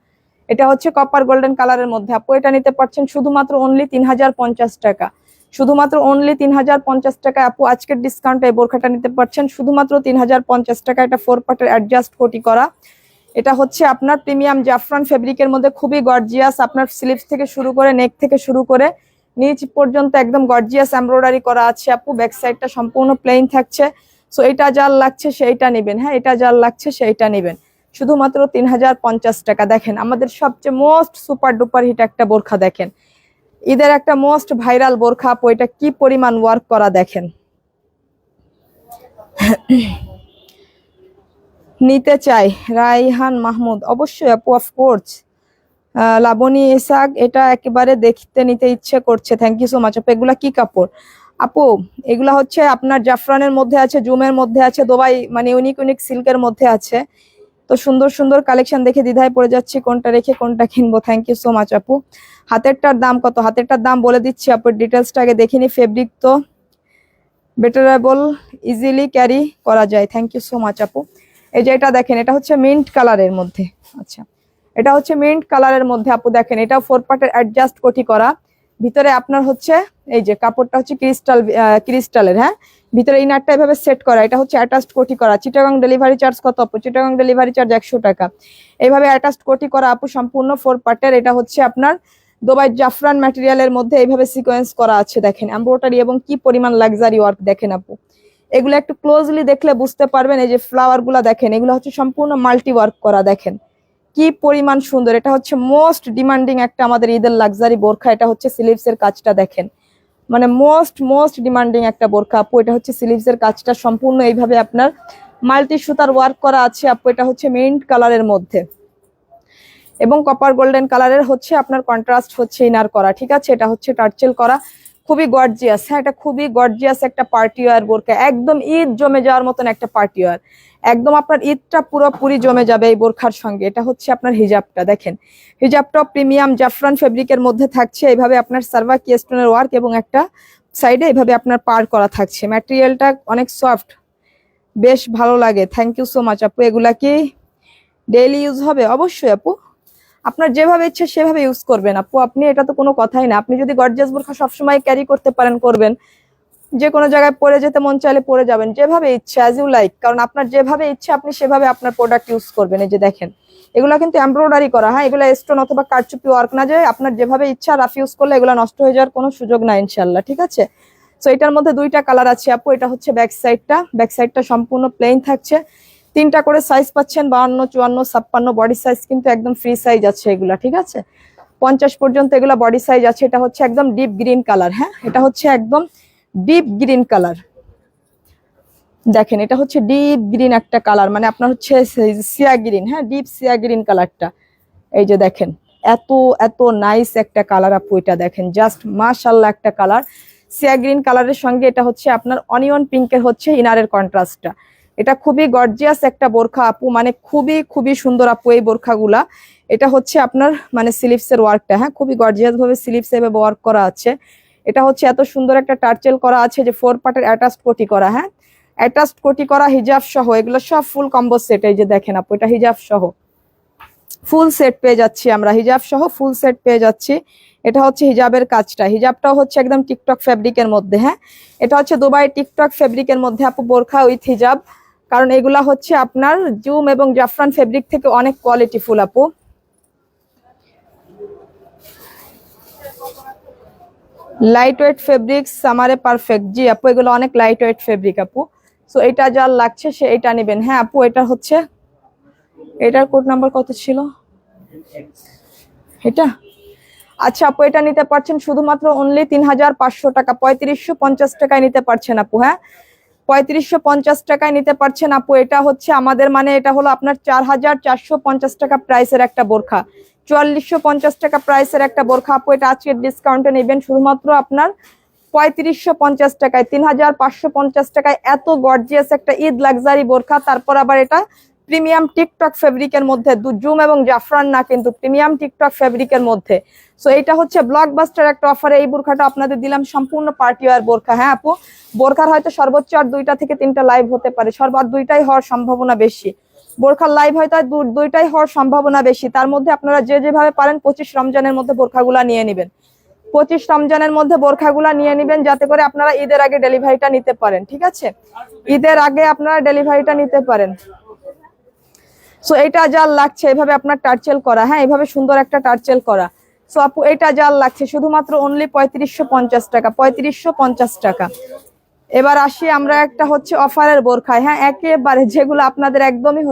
এটা হচ্ছে কপার গোল্ডেন কালারের মধ্যে আপু। এটা নিতে পারছেন শুধুমাত্র অনলি 3050 টাকা। শুধুমাত্র অনলি 3050 টাকা আপু। আজকের ডিসকাউন্টে এই বোরখাটা নিতে পারছেন শুধুমাত্র 3050 টাকা। এটা 4 পার্টের অ্যাডজাস্ট কোটি করা। এটা হচ্ছে আপনার প্রিমিয়াম জাফরান ফেব্রিকের মধ্যে, খুবই গর্জিয়াস। আপনার স্লিভস থেকে শুরু করে নেক থেকে শুরু করে নিচ পর্যন্ত একদম গর্জিয়াস এমব্রয়ডারি করা আছে আপু। ব্যাক সাইডটা সম্পূর্ণ প্লেন থাকছে। সো এটা যার লাগছে সেইটা নেবেন। হ্যাঁ, এটা যার লাগছে সেইটা নেবেন। শুধুমাত্র 3050 টাকা। দেখেন আমাদের সবচেয়ে মোস্ট সুপার ডুপার হিট একটা বোরখা, দেখেন ঈদের একটা মোস্ট ভাইরাল বোরখা আপু। এটা কি পরিমাণ ওয়ার্ক করা দেখেন। নিতে চাই রাইহান মাহমুদ, অবশ্যই আপু, অফকোর্স। লাবণী ইসাক, এটা একেবারে দেখতে নিতে ইচ্ছে করছে। থ্যাংক ইউ সো মাচ আপু। এগুলা কি কাপড় আপু? এগুলা হচ্ছে আপনার জাফরানের মধ্যে আছে, জুমের মধ্যে আছে, দুবাই মানে ইউনিক ইউনিক সিল্কের মধ্যে আছে। তো সুন্দর সুন্দর কালেকশন দেখে দ্বিধায় পড়ে যাচ্ছি কোনটা রেখে কোনটা কিনবো। থ্যাংক ইউ সো মাচ আপু। হাতেরটার দাম কত? হাতেরটার দাম বলে দিচ্ছি আপু, ডিটেলসটা আগে দেখিনি। ফেব্রিক তো বেটারেবল, ইজিলি ক্যারি করা যায়। থ্যাংক ইউ সো মাচ আপু। এই যে এটা দেখেন, এটা হচ্ছে মিন্ট কালারের মধ্যে। আচ্ছা, এটা হচ্ছে মিন্ট কালারের মধ্যে আপু। দেখেন এটাও 4 পার্টের অ্যাডজাস্ট কোটি করা। ভিতরে আপনার হচ্ছে এই যে কাপড়টা হচ্ছে ক্রিস্টালের। হ্যাঁ, ভিতরে ইনারটা এভাবে সেট করা। এটা হচ্ছে অ্যাটাচড কোটি করা। চিটাগাং ডেলিভারি চার্জ কত আপু? চিটাগাং ডেলিভারি চার্জ 100 টাকা। এইভাবে অ্যাটাচড কোটি করা আপু, সম্পূর্ণ 4 পার্টের। এটা হচ্ছে আপনার দুবাই জাফরান ম্যাটেরিয়ালের মধ্যে এইভাবে সিকোয়েন্স করা আছে। দেখেন এমব্রয়ডারি এবং কি পরিমাণ লাক্সারি ওয়ার্ক দেখেন আপু। এগুলো একটু ক্লোজলি দেখলে বুঝতে পারবেন। এই যে ফ্লাওয়ার গুলা দেখেন, এগুলো হচ্ছে সম্পূর্ণ মাল্টি ওয়ার্ক করা। দেখেন কি পরিমাণ সুন্দর। এটা হচ্ছে মোস্ট ডিমান্ডিং একটা আমাদের ঈদের লাক্সারি বোরখা। এটা হচ্ছে স্লিভস এর কাজটা দেখেন, মানে মোস্ট ডিমান্ডিং একটা বোরখা আপু। এটা হচ্ছে স্লিভস এর কাজটা সম্পূর্ণ এইভাবে আপনার মাল্টি সুতার ওয়ার্ক করা আছে আপু। এটা হচ্ছে মিন্ট কালারের মধ্যে এবং কপার গোল্ডেন কালারের হচ্ছে আপনার কন্ট্রাস্ট হচ্ছে ইনার করা। ঠিক আছে, এটা হচ্ছে টার্চেল করা, খুবই গর্জিয়াস। হ্যাঁ, এটা খুবই গর্জিয়াস একটা পার্টি ওয়্যার বোরখা। একদম ঈদ জমে যাওয়ার মতন একটা পার্টি ওয়্যার। একদম আপনার ঈদটা পুরোপুরি জমে যাবে এই বোরখার সঙ্গে। এটা হচ্ছে আপনার হিজাবটা দেখেন। হিজাবটা প্রিমিয়াম জাফরান ফেব্রিকের মধ্যে থাকছে। এইভাবে আপনার সার্ভাকি স্টোনের ওয়ার্ক এবং একটা সাইডে এইভাবে আপনার পার করা থাকছে। ম্যাটেরিয়ালটা অনেক সফট, বেশ ভালো লাগে। থ্যাংক ইউ সো মাচ আপু। এগুলা কি ডেইলি ইউজ হবে? অবশ্যই আপু, আপনার যেভাবে ইচ্ছে সেভাবে ইউজ করবেন আপু আপনি। এটা তো কোনো কথাই না। আপনি যদি গর্জিয়াস বোরখা সবসময় ক্যারি করতে পারেন করবেন, যে কোনো জায়গায় পরে যেতে মন চাইলে পরে যাবেন, যেভাবে ইচ্ছে, অ্যাজ ইউ লাইক। কারণ আপনার যেভাবে ইচ্ছে আপনি সেভাবে আপনার প্রোডাক্ট ইউজ করবেন। এই যে দেখেন এগুলা কিন্তু এমব্রয়ডারি করা। হ্যাঁ, এগুলা স্টোন অথবা কারচুপি ওয়ার্ক না, যে আপনার যেভাবে ইচ্ছা রাফ ইউজ করলে এগুলা নষ্ট হয়ে যাওয়ার কোনো সুযোগ নাই ইনশাল্লাহ। ঠিক আছে, সো এটার মধ্যে 2টা কালার আছে আপু। এটা হচ্ছে ব্যাক সাইডটা সম্পূর্ণ প্লেন থাকছে। 3টা করে সাইজ পাচ্ছেন, 52, 54, 56। বডি সাইজ কিন্তু একদম ফ্রি সাইজ আছে এগুলা। ঠিক আছে, 50 পর্যন্ত এগুলা বডি সাইজ আছে। এটা হচ্ছে একদম ডিপ গ্রিন কালার। হ্যাঁ, এটা হচ্ছে একদম ডিপ গ্রিন কালার। দেখেন এটা হচ্ছে ডিপ গ্রিন একটা কালার, মানে আপনার হচ্ছে সিয়া গ্রিন। হ্যাঁ, ডিপ সিয়া গ্রিন কালারটা। এই যে দেখেন এত এত নাইস একটা কালার আপু। এটা দেখেন জাস্ট মাশাআল্লাহ একটা কালার। সিয়া গ্রিন কালারের সঙ্গে এটা হচ্ছে আপনার অনিয়ন পিঙ্কের হচ্ছে ইনারের কন্ট্রাস্টটা। এটা খুবই গর্জিয়াস একটা বোরখা আপু, মানে খুবই সুন্দর আপু এই বোরখাগুলা। এটা হচ্ছে আপনার মানে স্লিভসের ওয়ার্কটা। হ্যাঁ, খুবই গর্জিয়াস ভাবে স্লিভস এভাবে ওয়ার্ক করা আছে। এটা হচ্ছে এত সুন্দর একটা টার্চেল করা আছে যে 4 পার্টের অ্যাটাচড কোটি করা। হ্যাঁ, অ্যাটাচড কোটি করা, হিজাব সহ, এগুলো সব ফুল কম্বো সেট। এই যে দেখেন আপু, এটা হিজাব সহ ফুল সেট পেয়ে যাচ্ছি আমরা। হিজাব সহ ফুল সেট পেয়ে যাচ্ছি। এটা হচ্ছে হিজাবের কাজটা। হিজাবটাও হচ্ছে একদম টিকটক ফেব্রিকের মধ্যে। হ্যাঁ, এটা হচ্ছে দুবাই টিকটক ফেব্রিকের মধ্যে আপু বোরখা উইথ হিজাব। কারণ এগুলা হচ্ছে আপনার জুম এবং জাফরান ফেব্রিক থেকে অনেক কোয়ালিটি ফুল আপু। লাইট ওয়েট ফেব্রিক সামারে পারফেক্ট। জি আপু, এগুলো অনেক লাইট ওয়েট ফেব্রিক আপু। সো এটা যার লাগছে সে এটা নেবেন। হ্যাঁ আপু, এটা হচ্ছে এটার কোড নাম্বার কত ছিল এটা? আচ্ছা আপু, এটা নিতে পারছেন শুধুমাত্র অনলি 3500 টাকা। 3550 টাকায় নিতে পারছেন আপু। হ্যাঁ, 3550 টাকায় নিতে পারছেন আপু। এটা হচ্ছে আমাদের মানে এটা হলো আপনার 4450 টাকা প্রাইসের একটা বোরখা, 4450 টাকা প্রাইসের একটা বোরখা আপু। এটা আজকের ডিসকাউন্টে নেবেন শুধুমাত্র আপনার 3550 টাকায়, 3550 টাকায়। এত গর্জিয়াস একটা ঈদ লাক্সারি বোরখা, তারপর আবার এটা প্রিমিয়াম টিকটক ফেব্রিকের মধ্যে, জুম এবং জাফরান না, কিন্তু প্রিমিয়াম টিকটক ফেব্রিকের মধ্যে। সো এটা হচ্ছে ব্লকবাস্টার একটা অফারে এই বোরখাটা আপনাদের দিলাম, সম্পূর্ণ পার্টি ওয়্যার বোরখা। হ্যাঁ আপু, বোরখার হয়তো সর্বোচ্চ আর 2টা থেকে 3টা লাইভ হতে পারে, সর্বোচ্চ 2টাই হওয়ার সম্ভাবনা বেশি। বোরখার লাইভ হয়তো 2টাই হওয়ার সম্ভাবনা বেশি। তার মধ্যে আপনারা যে যেভাবে পারেন 25 রমজানের মধ্যে বোরখাগুলা নিয়ে নেবেন, 25 রমজানের মধ্যে বোরখাগুলা নিয়ে নেবেন, যাতে করে আপনারা ঈদের আগে ডেলিভারিটা নিতে পারেন। ঠিক আছে, ঈদের আগে আপনারা ডেলিভারিটা নিতে পারেন। সো এটা জাল লাগছে এভাবে আপনার টার্চেল করা, হ্যাঁ এভাবে সুন্দর একটা টার্চেল করা। সো আপু এটা জাল লাগছে শুধুমাত্র অনলি 3550 টাকা, 3550 টাকা। এবার আসি আমরা একটা হচ্ছে অফারের বোরখায়, হ্যাঁ একেবারে যেগুলো আপনাদের একদমই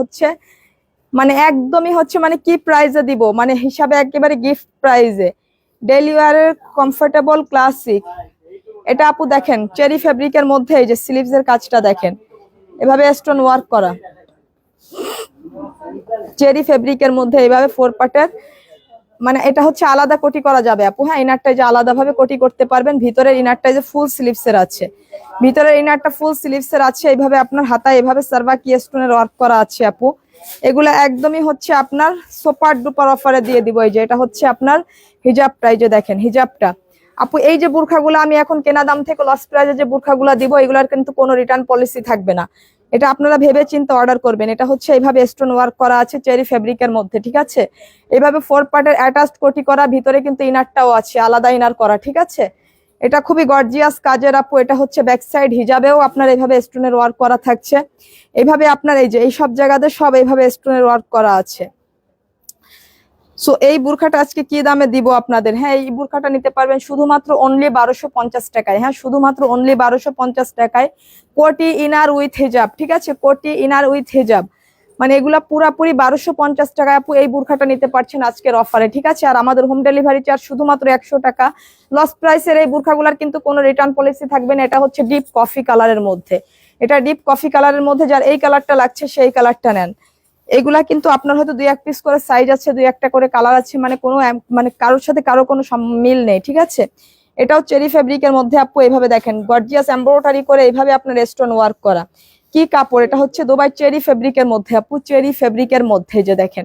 হচ্ছে মানে কি প্রাইজে দিব, মানে হিসাবে একেবারে গিফট প্রাইজে, ডেইলি ওয়্যারের কমফোর্টেবল ক্লাসিক। এটা আপু দেখেন চেরি ফেব্রিকের মধ্যে এই যে স্লিভস এর কাজটা দেখেন, এভাবে স্টোন ওয়ার্ক করা, চেরি ফেব্রিকের মধ্যে এইভাবে 4 পার্টের, মানে এটা হচ্ছে আলাদা কোটি করা যাবে আপু। হ্যাঁ ইনারটা যে আলাদা ভাবে কোটি করতে পারবেন, ভিতরের ইনারটা যে ফুল স্লিভস এর আছে, ভিতরের ইনারটা ফুল স্লিভস এর আছে, এইভাবে আপনার হাতায় এভাবে সার্ভাকি স্টোনের ওয়ার্ক করা আছে আপু। এগুলা একদমই হচ্ছে আপনার সুপার ডুপার অফারে দিয়ে দিব। এই যে এটা হচ্ছে আপনার হিজাবটা, এই যে দেখেন হিজাবটা আপু। এই যে বোরখাগুলো আমি এখন কেনা দাম থেকে লস প্রাইজে যে বোরখাগুলো দিব, এগুলার কিন্তু কোনো রিটার্ন পলিসি থাকবে না। এটা আপনারা ভেবে চিন্তে অর্ডার করবেন। এটা হচ্ছে এইভাবে স্টোন ওয়ার্ক করা আছে চেরি ফেব্রিকের মধ্যে, ঠিক আছে। এইভাবে 4 পার্টের অ্যাটাচড কোটি করা, ভিতরে কিন্তু ইনারটাও আছে আলাদা ইনার করা, ঠিক আছে। এটা খুবই গর্জিয়াস কাজের আপু। এটা হচ্ছে ব্যাক সাইড হিজাবেও আপনার এইভাবে স্টোনের ওয়ার্ক করা থাকছে। এইভাবে আপনার এই যে এই সব জায়গাতে সব এইভাবে স্টোনের ওয়ার্ক করা আছে। সো এই বুরখাটা আজকে কি দামে দিব আপনাদের, হ্যাঁ এই বুরখাটা নিতে পারবেন শুধুমাত্র অনলি 1250 টাকায়, হ্যাঁ শুধুমাত্র অনলি 1250 টাকায়, কোটি ইনার উইথ হিজাব, ঠিক আছে, কোটি ইনার উইথ হিজাব, মানে এগুলা পুরাপুরি 1250 টাকায় আপু এই বুরখাটা নিতে পারছেন আজকের অফারে, ঠিক আছে। আর আমাদের হোম ডেলিভারি চার্জ শুধুমাত্র 100 টাকা। লস প্রাইসের এই বুরখাগুলার কিন্তু কোনো রিটার্ন পলিসি থাকবে না। এটা হচ্ছে ডিপ কফি কালারের মধ্যে, এটা ডিপ কফি কালারের মধ্যে, যার এই কালারটা লাগছে সেই কালারটা নেন। এগুলা কিন্তু আপনার হয়তো 2-1 পিস করে সাইজ আছে, 2-1টা করে কালার আছে, মানে কোনো মানে কারোর সাথে কারো কোনো মিল নেই, ঠিক আছে। এটাও চেরি ফেব্রিকের মধ্যে আপু, এইভাবে দেখেন গর্জিয়াস এমব্রয়ডারি করে এইভাবে আপনার স্টোন ওয়ার্ক করা। কি কাপড়, এটা হচ্ছে দুবাই চেরি ফেব্রিকের মধ্যে আপু, চেরি ফেব্রিকের মধ্যে যে দেখেন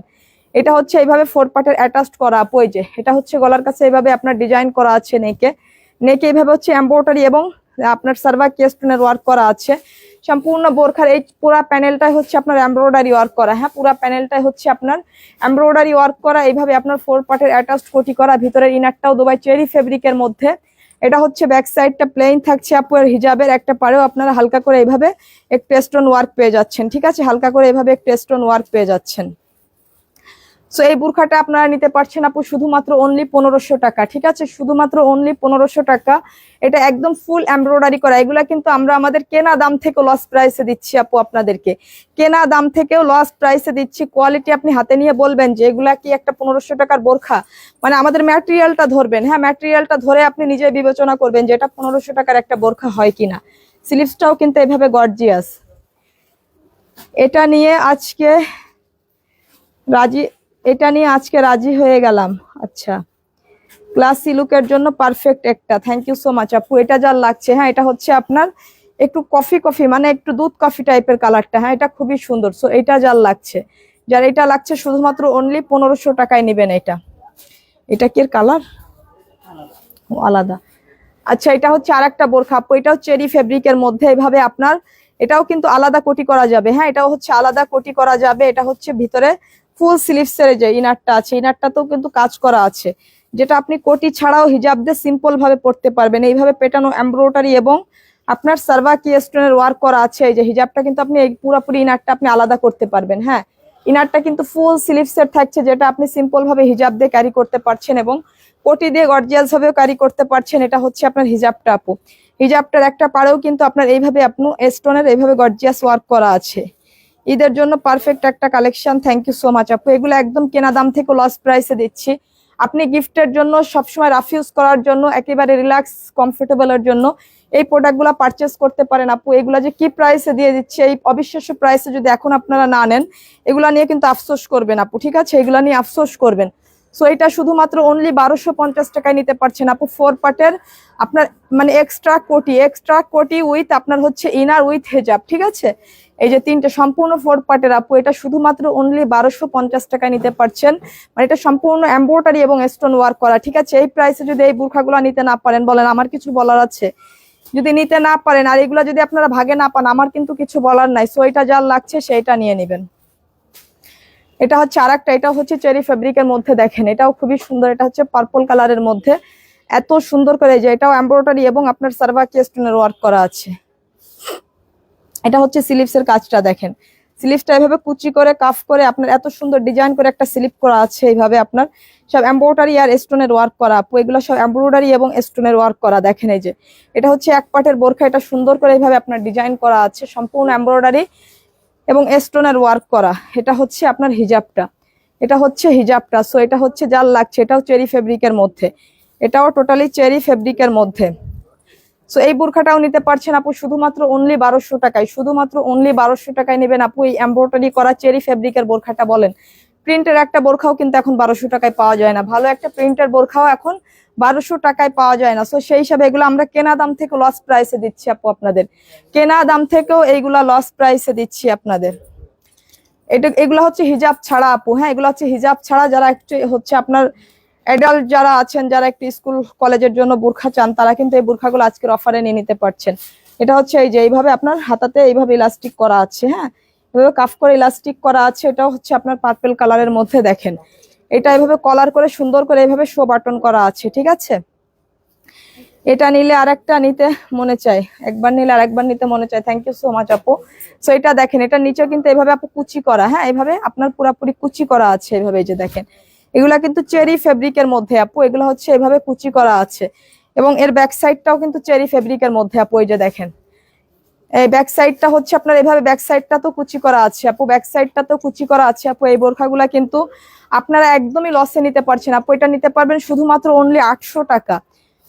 এটা হচ্ছে এইভাবে 4 পার্টের অ্যাটাচড করা আপু। এই যে এটা হচ্ছে গলার কাছে এইভাবে আপনার ডিজাইন করা আছে, নেকে এইভাবে হচ্ছে এমব্রয়ডারি এবং আপনার সার্ভাকি স্টোনের ওয়ার্ক করা আছে। সম্পূর্ণ বোরখার এই পুরো প্যানেলটাই হচ্ছে আপনার এমব্রয়ডারি ওয়ার্ক করা, হ্যাঁ পুরো প্যানেলটাই হচ্ছে আপনার এমব্রয়ডারি ওয়ার্ক করা। এইভাবে আপনার 4 পার্টের অ্যাটাচড কোটি করা, ভিতরের ইনারটাও দুবাই চেরি ফেব্রিকের মধ্যে। এটা হচ্ছে ব্যাক সাইডটা প্লেন থাকছে আপু। এর হিজাবের একটা পারেও আপনারা হালকা করে এইভাবে একটু স্টোন ওয়ার্ক পেয়ে যাচ্ছেন, ঠিক আছে, হালকা করে এইভাবে একটু স্টোন ওয়ার্ক পেয়ে যাচ্ছেন। সো এই বুরখাটা আপনারা নিতে পারছেন আপু শুধুমাত্র অনলি 1500 টাকা, ঠিক আছে, শুধুমাত্র অনলি 1500 টাকা। এটা একদম ফুল এমব্রয়ডারি করা। এগুলা কিন্তু আমরা আমাদের কেনা দাম থেকে লস প্রাইসে দিচ্ছি আপু, আপনাদেরকে কেনা দাম থেকেও লস প্রাইসে দিচ্ছি। কোয়ালিটি আপনি হাতে নিয়ে বলবেন যে এগুলা কি একটা 1500 টাকার বোরখা, মানে আমাদের ম্যাটেরিয়ালটা ধরবেন, হ্যাঁ ম্যাটেরিয়ালটা ধরে আপনি নিজে বিবেচনা করবেন যে এটা 1500 টাকার একটা বোরখা হয় কিনা। স্লিভসটাও কিন্তু এইভাবে গর্জিয়াস। এটা নিয়ে আজকে রাজি হয়ে গেলাম। আচ্ছা, ক্লাসি লুকের জন্য পারফেক্ট একটা, থ্যাংক ইউ সো মাচ আপু। এটা যার লাগছে, হ্যাঁ এটা হচ্ছে আপনার একটু কফি মানে একটু দুধ কফি টাইপের কালারটা, হ্যাঁ এটা খুবই সুন্দর। সো এটা যার এটা লাগছে শুধুমাত্র অনলি 1500 টাকায় নেবেন। এটা কি কালার আলাদা? আচ্ছা, এটা হচ্ছে আর একটা বোরখা আপু। এটাও চেরি ফেব্রিকের মধ্যে, এইভাবে আপনার এটাও কিন্তু আলাদা কোটি করা যাবে, হ্যাঁ এটাও হচ্ছে আলাদা কোটি করা যাবে। এটা হচ্ছে ভিতরে ফুল স্লিভস এর যে ইনারটা আছে, ইনারটাতেও কিন্তু কাজ করা আছে, যেটা আপনি কোটি ছাড়াও হিজাব দিয়ে সিম্পল ভাবে পড়তে পারবেন। এইভাবে পেটানো এমব্রয়ডারি এবং আপনার সার্ভাকি স্টোনের ওয়ার্ক করা আছে। এই যে হিজাবটা কিন্তু আপনি পুরোপুরি ইনারটা আপনি আলাদা করতে পারবেন, হ্যাঁ ইনারটা কিন্তু ফুল স্লিভস এর থাকছে, যেটা আপনি সিম্পল ভাবে হিজাব দিয়ে ক্যারি করতে পারছেন এবং কোটি দিয়ে গর্জিয়াস ভাবেও ক্যারি করতে পারছেন। এটা হচ্ছে আপনার হিজাবটা আপু। হিজাবটার একটা পাড়েও কিন্তু আপনার এইভাবে আপনি স্টোনের এইভাবে গর্জিয়াস ওয়ার্ক করা আছে। ঈদের জন্য পারফেক্ট একটা collection, thank you so much আপু। এগুলো একদম কেনা দাম থেকে লস প্রাইসে দিচ্ছি। আপনি গিফটের জন্য, সবসময় রাফ ইউজ করার জন্য, একেবারে রিল্যাক্স কমফোর্টেবলের জন্য এই প্রোডাক্টগুলো পারচেস করতে পারেন আপু। এগুলা যে কি প্রাইসে দিয়ে দিচ্ছে, এই অবিশ্বাস্য প্রাইসে যদি এখন আপনারা না নেন, এগুলা নিয়ে কিন্তু আফসোস করবেন আপু, ঠিক আছে? এগুলা নিয়ে আফসোস করবেন। সো এটা শুধুমাত্র অনলি 1250 টাকায় নিতে পারছেন আপু। 4 পার্টের আপনার মানে এক্সট্রা কোটি উইথ আপনার হচ্ছে ইনার উইথ হেজাব, ঠিক আছে? এই যে 3টে সম্পূর্ণ 4 পার্টের আপু, এটা শুধুমাত্র অনলি 1250 টাকায় নিতে পারছেন। মানে এটা সম্পূর্ণ এমব্রয়ডারি এবং স্টোন ওয়ার্ক করা, ঠিক আছে? এই প্রাইসে যদি এই বুরখাগুলো নিতে না পারেন, বলেন আমার কিছু বলার আছে? যদি নিতে না পারেন আর এগুলা যদি আপনারা ভাগে না পান, আমার কিন্তু কিছু বলার নাই। সো এটা যার লাগছে সেইটা নিয়ে নেবেন। এটা হচ্ছে আরেকটা, এটা হচ্ছে চেরি ফেব্রিকের মধ্যে, দেখেন এটাও খুবই সুন্দর। এটা হচ্ছে পার্পল কালারের মধ্যে, এত সুন্দর করে যে এটাও এমব্রয়ডারি এবং আপনার সার্ভাকি স্টোনের ওয়ার্ক করা আছে। এটা হচ্ছে স্লিভসের কাজটা, দেখেন স্লিভসটা এভাবে কুচি করে কাফ করে আপনার এত সুন্দর ডিজাইন করে একটা স্লিভ করা আছে। এইভাবে আপনার সব এমব্রয়ডারি আর স্টোনের ওয়ার্ক করা আপু, এগুলো সব এমব্রয়ডারি এবং স্টোনের ওয়ার্ক করা। দেখেন এই যে এটা হচ্ছে এক পাটের বোরখা, এটা সুন্দর করে এইভাবে আপনার ডিজাইন করা আছে, সম্পূর্ণ এমব্রয়ডারি এবং স্টোনের ওয়ার্ক করা। এটা হচ্ছে আপনার হিজাবটা, এটা হচ্ছে হিজাবটা। সো এটা হচ্ছে যার লাগছে, এটাও চেরি ফেব্রিকের মধ্যে, এটাও টোটালি চেরি ফেব্রিকের মধ্যে। সো এই বোরখাটাও নিতে পারছেন আপু শুধুমাত্র অনলি 1200 টাকায়, শুধুমাত্র অনলি 1200 টাকায় নেবেন আপু এই এমব্রয়ডারি করা চেরি ফেব্রিকের বোরখাটা। বলেন প্রিন্টের একটা বোরখাও কিন্তু এখন 1200 টাকায় পাওয়া যায় না, ভালো একটা প্রিন্টের বোরখাও এখন 1200 টাকায় পাওয়া যায় না। সো সেই হিসাবে এগুলো আমরা কেনা দাম থেকে লস প্রাইসে দিচ্ছি আপু আপনাদের, কেনা দাম থেকেও এইগুলা লস প্রাইসে দিচ্ছি আপনাদের। এগুলো হচ্ছে হিজাব ছাড়া আপু, হ্যাঁ এগুলো হচ্ছে হিজাব ছাড়া। যারা একটু হচ্ছে আপনার অ্যাডাল্ট যারা আছেন, যারা একটু স্কুল কলেজের জন্য বোরখা চান, তারা কিন্তু এই বোরখাগুলো আজকের অফারে নিয়ে নিতে পারছেন। এটা হচ্ছে এই যে এইভাবে আপনার হাতাতে এইভাবে ইলাস্টিক করা আছে, হ্যাঁ এভাবে কাফ করে ইলাস্টিক করা আছে। এটাও হচ্ছে আপনার পার্পল কালারের মধ্যে, দেখেন এটা এইভাবে কলার করে সুন্দর করে এইভাবে শো বাটন করা আছে, ঠিক আছে? এটা নিলে আরেকটা নিতে মনে চায়, একবার নিলে আরেকবার নিতে মনে চায়। থ্যাংক ইউ সো মাচ আপু। সো এটা দেখেন, এটা নিচেও কিন্তু এইভাবে আপু কুচি করা, হ্যাঁ এইভাবে আপনার পুরাপুরি কুচি করা আছে এইভাবে। এই যে দেখেন এগুলা কিন্তু চেরি ফেব্রিকের মধ্যে আপু, এগুলো হচ্ছে এভাবে কুচি করা আছে এবং এর ব্যাক সাইডটাও কিন্তু চেরি ফেব্রিকের মধ্যে আপু। এই যে দেখেন এই ব্যাক সাইডটা হচ্ছে আপনার এভাবে, ব্যাক সাইডটা তো কুচি করা আছে আপু, ব্যাক সাইডটা তো কুচি করা আছে আপু। এই বোরখাগুলা কিন্তু আপনারা একদমই লসে নিতে পারছেন আপু, এটা নিতে পারবেন শুধুমাত্র অনলি 800 টাকা,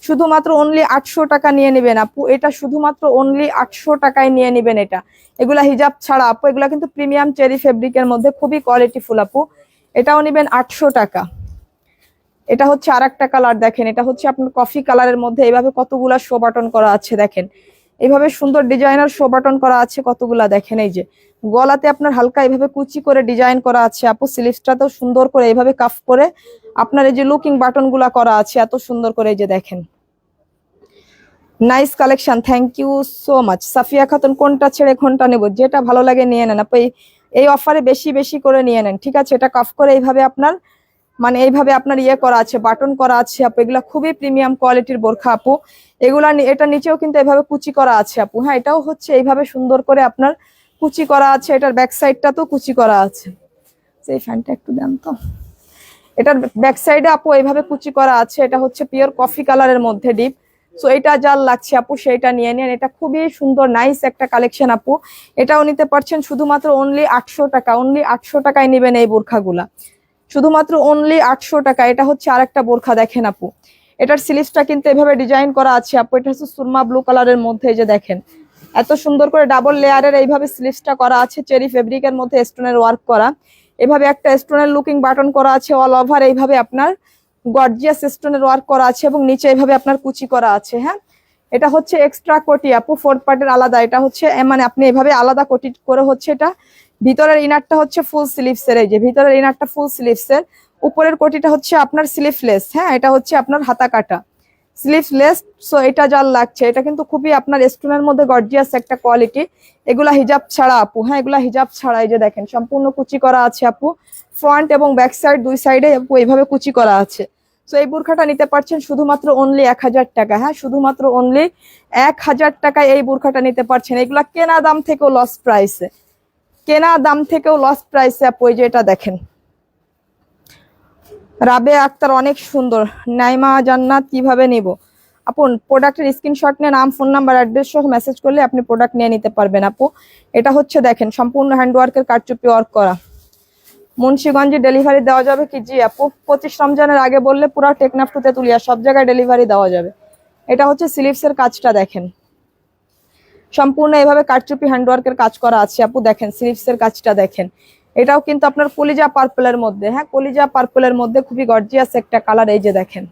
শুধুমাত্র অনলি 800 টাকা নিয়ে নেবেন আপু। এটা শুধুমাত্র অনলি 800 টাকায় নিয়ে নেবেন এটা। এগুলা হিজাব ছাড়া আপু, এগুলা কিন্তু প্রিমিয়াম চেরি ফেব্রিকের মধ্যে, খুবই কোয়ালিটিফুল আপু। এটাও নেবেন 800 টাকা। এটা হচ্ছে আরেকটা কালার, দেখেন এটা হচ্ছে আপনার কফি কালারের মধ্যে, এইভাবে কতগুলা শো বাটন করা আছে, দেখেন এইভাবে সুন্দর ডিজাইনার শো বাটন করা আছে কতগুলা। দেখেন এই যে গলাতে আপনার হালকা এইভাবে কুচি করে ডিজাইন করা আছে আপু, স্লিভসটাতেও সুন্দর করে এইভাবে কাফ করে আপনার এই যে লুকিং বাটন গুলা করা আছে এত সুন্দর করে। এই যে দেখেন nice collection, thank you so much. Safia Khatun কোনটা ছেড়ে কোনটা নেব, যেটা ভালো লাগে নিয়ে নেন আপু। এই অফারে বেশি বেশি করে নিয়ে নেন, ঠিক আছে? এটা কাফ করে এইভাবে আপনার মানে এইভাবে আপনার ইয়ে করা আছে, বাটন করা আছে আপু। এগুলা খুবই প্রিমিয়াম কোয়ালিটির বোরখা আপু। এগুলা এটা নিচেও কিন্তু এভাবে কুচি করা আছে আপু, হ্যাঁ এটাও হচ্ছে এইভাবে সুন্দর করে আপনার কুচি করা আছে। এটার ব্যাক সাইডটা তো কুচি করা আছে, সেই ফ্যানটা একটু দেন তো। এটার ব্যাক সাইডে আপু এইভাবে কুচি করা আছে। এটা হচ্ছে পিওর কফি কালারের মধ্যে ডিপ। সো এটা যার লাগছে আপু সেইটা নিয়ে নেন, এটা খুবই সুন্দর নাইস একটা কালেকশন আপু। এটাও নিতে পারছেন শুধুমাত্র অনলি 800 টাকা, অনলি 800 টাকায় নেবেন এই বোরখাগুলা, শুধুমাত্র অনলি 800 টাকা। এটা হচ্ছে আরেকটা বোরখা, দেখেন আপু এটার স্লিভসটা কিন্তু এভাবে ডিজাইন করা আছে আপু। এটা হচ্ছে সুরমা ব্লু কালারের মধ্যে, এই যে দেখেন এত সুন্দর করে ডাবল লেয়ারের এইভাবে স্লিভসটা করা আছে, চেরি ফেব্রিকের মধ্যে স্টোনের ওয়ার্ক করা। এভাবে একটা স্টোনের লুকিং বাটন করা আছে অল ওভার, এইভাবে আপনার গর্জিয়াস স্টোনের ওয়ার্ক করা আছে এবং নিচে এইভাবে আপনার কুচি করা আছে। হ্যাঁ এটা হচ্ছে এক্সট্রা কোটি আপু, 4 পার্টের আলাদা। এটা হচ্ছে মানে আপনি এভাবে আলাদা কোটি করে হচ্ছে এটা ভিতরের ইনারটা হচ্ছে ফুল স্লিভসের, এই যে ভিতরের ইনারটা ফুল স্লিভসের, উপরের কোটিটা হচ্ছে আপনার স্লিভলেস। হ্যাঁ এটা হচ্ছে আপনার হাতা কাটা স্লিভলেস। সো এটা যার লাগছে, এটা কিন্তু খুবই আপনার স্টোনের মধ্যে গর্জিয়াস একটা কোয়ালিটি। এগুলা হিজাব ছাড়া আপু, হ্যাঁ এগুলা হিজাব ছাড়া। এই যে দেখেন সম্পূর্ণ কুচি করা আছে আপু, ফ্রন্ট এবং ব্যাক সাইড দুই সাইডে আপু এইভাবে কুচি করা আছে। সো এই বোরখাটা নিতে পারছেন শুধুমাত্র অনলি 1000 টাকা, হ্যাঁ শুধুমাত্র অনলি 1000 টাকায় এই বোরখাটা নিতে পারছেন। এগুলা কেনা দাম থেকেও লস প্রাইসে, কেনা দাম থেকেও লস প্রাইসে আপু। এই যে এটা দেখেন রাবে আক্তার, অনেক সুন্দর। নাইমা জান্নাত, কিভাবে নিব আপু? প্রোডাক্টের স্ক্রিনশট নিয়ে নাম, ফোন নাম্বার, অ্যাড্রেস সহ মেসেজ করলে আপনি প্রোডাক্ট নিয়ে নিতে পারবেন আপু। এটা হচ্ছে দেখেন সম্পূর্ণ হ্যান্ডওয়ার্কের কারচুপি ওয়ার্ক করা। মুন্সিগঞ্জে ডেলিভারি দেওয়া যাবে কি? জি আপু, 25 রমজানের আগে বললে পুরো টেকনাফ টু তেতুলিয়া সব জায়গায় ডেলিভারি দেওয়া যাবে। এটা হচ্ছে স্লিভসের কাজটা দেখেন, সম্পূর্ণ এইভাবে কারচুপি হ্যান্ডওয়ার্কের কাজ করা আছে আপু। দেখেন স্লিভস এর কাজটা দেখেন, এটাও কিন্তু আপনার কলিজা পার্পলের মধ্যে, হ্যাঁ কলিজা পার্পলের মধ্যে খুবই গর্জিয়াস একটা কালার। এই যে দেখেন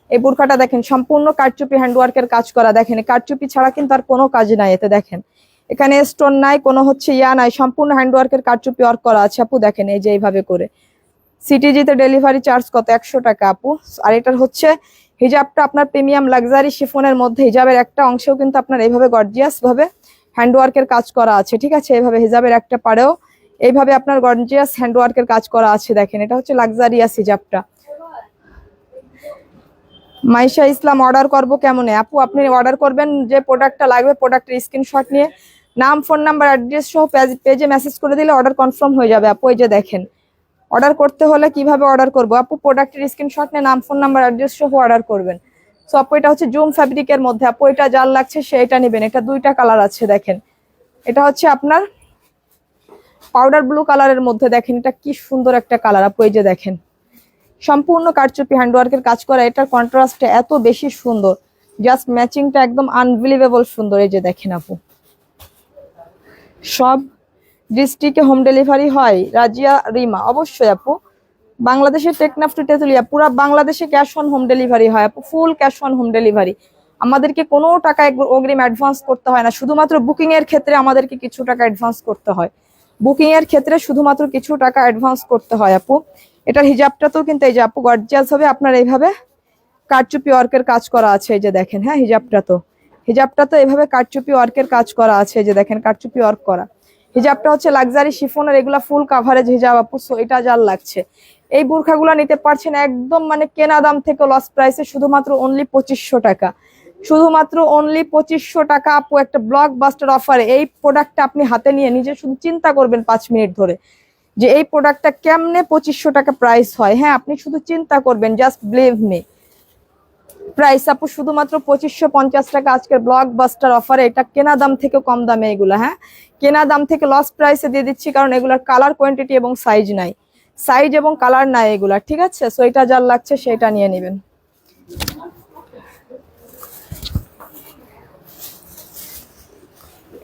এই বোরখাটা দেখেন সম্পূর্ণ কারচুপি হ্যান্ডওয়ার্কের কাজ করা। দেখেন কারচুপি ছাড়া কিন্তু আর কোনো কাজ নাই এতে। দেখেন এখানে স্টোন নাই, কোনো হচ্ছে ইয়া নাই, সম্পূর্ণ হ্যান্ডওয়ার্কের কারচুপি ওয়ার্ক করা আছে আপু। দেখেন এই যে এইভাবে করে। সিটিজিতে ডেলিভারি চার্জ কত? 100 টাকা আপু। আর এটার হচ্ছে হিজাবটা আপনার প্রিমিয়াম লাক্সারি শিফনের মধ্যে, হিজাবের একটা অংশেও কিন্তু আপনার এইভাবে গর্জিয়াস ভাবে হ্যান্ডওয়ার্কের কাজ করা আছে, ঠিক আছে। এইভাবে হিজাবের একটা পাড়েও এইভাবে আপনার গর্জিয়াস হ্যান্ডওয়ার্কের কাজ করা আছে। দেখেন এটা হচ্ছে লাক্সারিয়াস হিজাবটা। মাইশা ইসলাম, অর্ডার করব কেমনে আপু? আপনি অর্ডার করবেন, যে প্রোডাক্টটা লাগবে প্রোডাক্টের স্ক্রিনশট নিয়ে নাম, ফোন নাম্বার, অ্যাড্রেস সহ পেজে মেসেজ করে দিলে অর্ডার কনফার্ম হয়ে যাবে আপু। এই যে দেখেন অর্ডার করতে হলে কিভাবে অর্ডার করব আপু? প্রোডাক্টের স্ক্রিনশট নিয়ে নাম, ফোন নাম্বার, অ্যাড্রেস সহ অর্ডার করবেন। সো আপু এটা হচ্ছে জুম ফ্যাব্রিকের মধ্যে আপু, এটা যার লাগছে সেটা নেবেন। এটা দুইটা কালার আছে দেখেন, এটা হচ্ছে আপনার পাউডার ব্লু কালারের মধ্যে। দেখেন এটা কি সুন্দর একটা কালার আপু। এই যে দেখেন সম্পূর্ণ কারচুপি হ্যান্ডওয়ার্কের কাজ করা, এটার কন্ট্রাস্টটা এত বেশি সুন্দর, জাস্ট ম্যাচিংটা একদম আনবিলিভেবল সুন্দর। এই যে দেখেন আপু, সব ডিস্ট্রিক্টে হোম ডেলিভারি হয়? রাজিয়া রিমা, অবশ্যই আপু। বাংলাদেশের টেকনাফ টু তেতুলিয়া পুরা বাংলাদেশে ক্যাশ অন হোম ডেলিভারি হয় আপু, full cash on home delivery. আমাদেরকে কোনো টাকা অগ্রিম অ্যাডভান্স করতে হয় না, শুধুমাত্র বুকিং এর ক্ষেত্রে আমাদেরকে কিছু টাকা অ্যাডভান্স করতে হয়। বুকিং এর ক্ষেত্রে শুধুমাত্র কিছু টাকা অ্যাডভান্স করতে হয় আপু। এটার হিজাবটাতেও কিন্তু এই যে আপু গর্জিয়াস হবে আপনার এইভাবে কারচুপি ওয়ার্কের কাজ করা আছে। এই যে দেখেন, হ্যাঁ হিজাবটা তো এইভাবে কারচুপি ওয়ার্কের কাজ করা আছে। এই যে দেখেন কারচুপি ওয়ার্ক করা হিজাবটা হচ্ছে লাক্সারি শিফনের, এগুলা ফুল কাভারেজ হিজাব আপু। সো এটা যার লাগছে এই বোরখাগুলো নিতে পারছেন একদম মানে কেনা দাম থেকে লস প্রাইসে, শুধুমাত্র অনলি 2500 টাকা, শুধুমাত্র অনলি 2500 টাকা আপু। একটা ব্লকবাস্টার অফারে এই প্রোডাক্টটা আপনি হাতে নিয়ে নিজে শুধু চিন্তা করবেন 5 মিনিট ধরে যে এই প্রোডাক্টটা কেমনে 2500 টাকা প্রাইস হয়। হ্যাঁ আপনি শুধু চিন্তা করবেন, জাস্ট বিলিভ মি। প্রাইস আপু শুধুমাত্র 2550 টাকা আজকের ব্লকবাস্টার অফারে। এটা কেনা দাম থেকে কম দামে এগুলা, হ্যাঁ কেনা দাম থেকে লস প্রাইসে দিয়ে দিচ্ছি, কারণ এগুলার কালার কোয়ান্টিটি এবং সাইজ নাই, সাইজ এবং কালার নাই এগুলা, ঠিক আছে। সো এটা যার লাগছে সেটা নিয়ে নেবেন।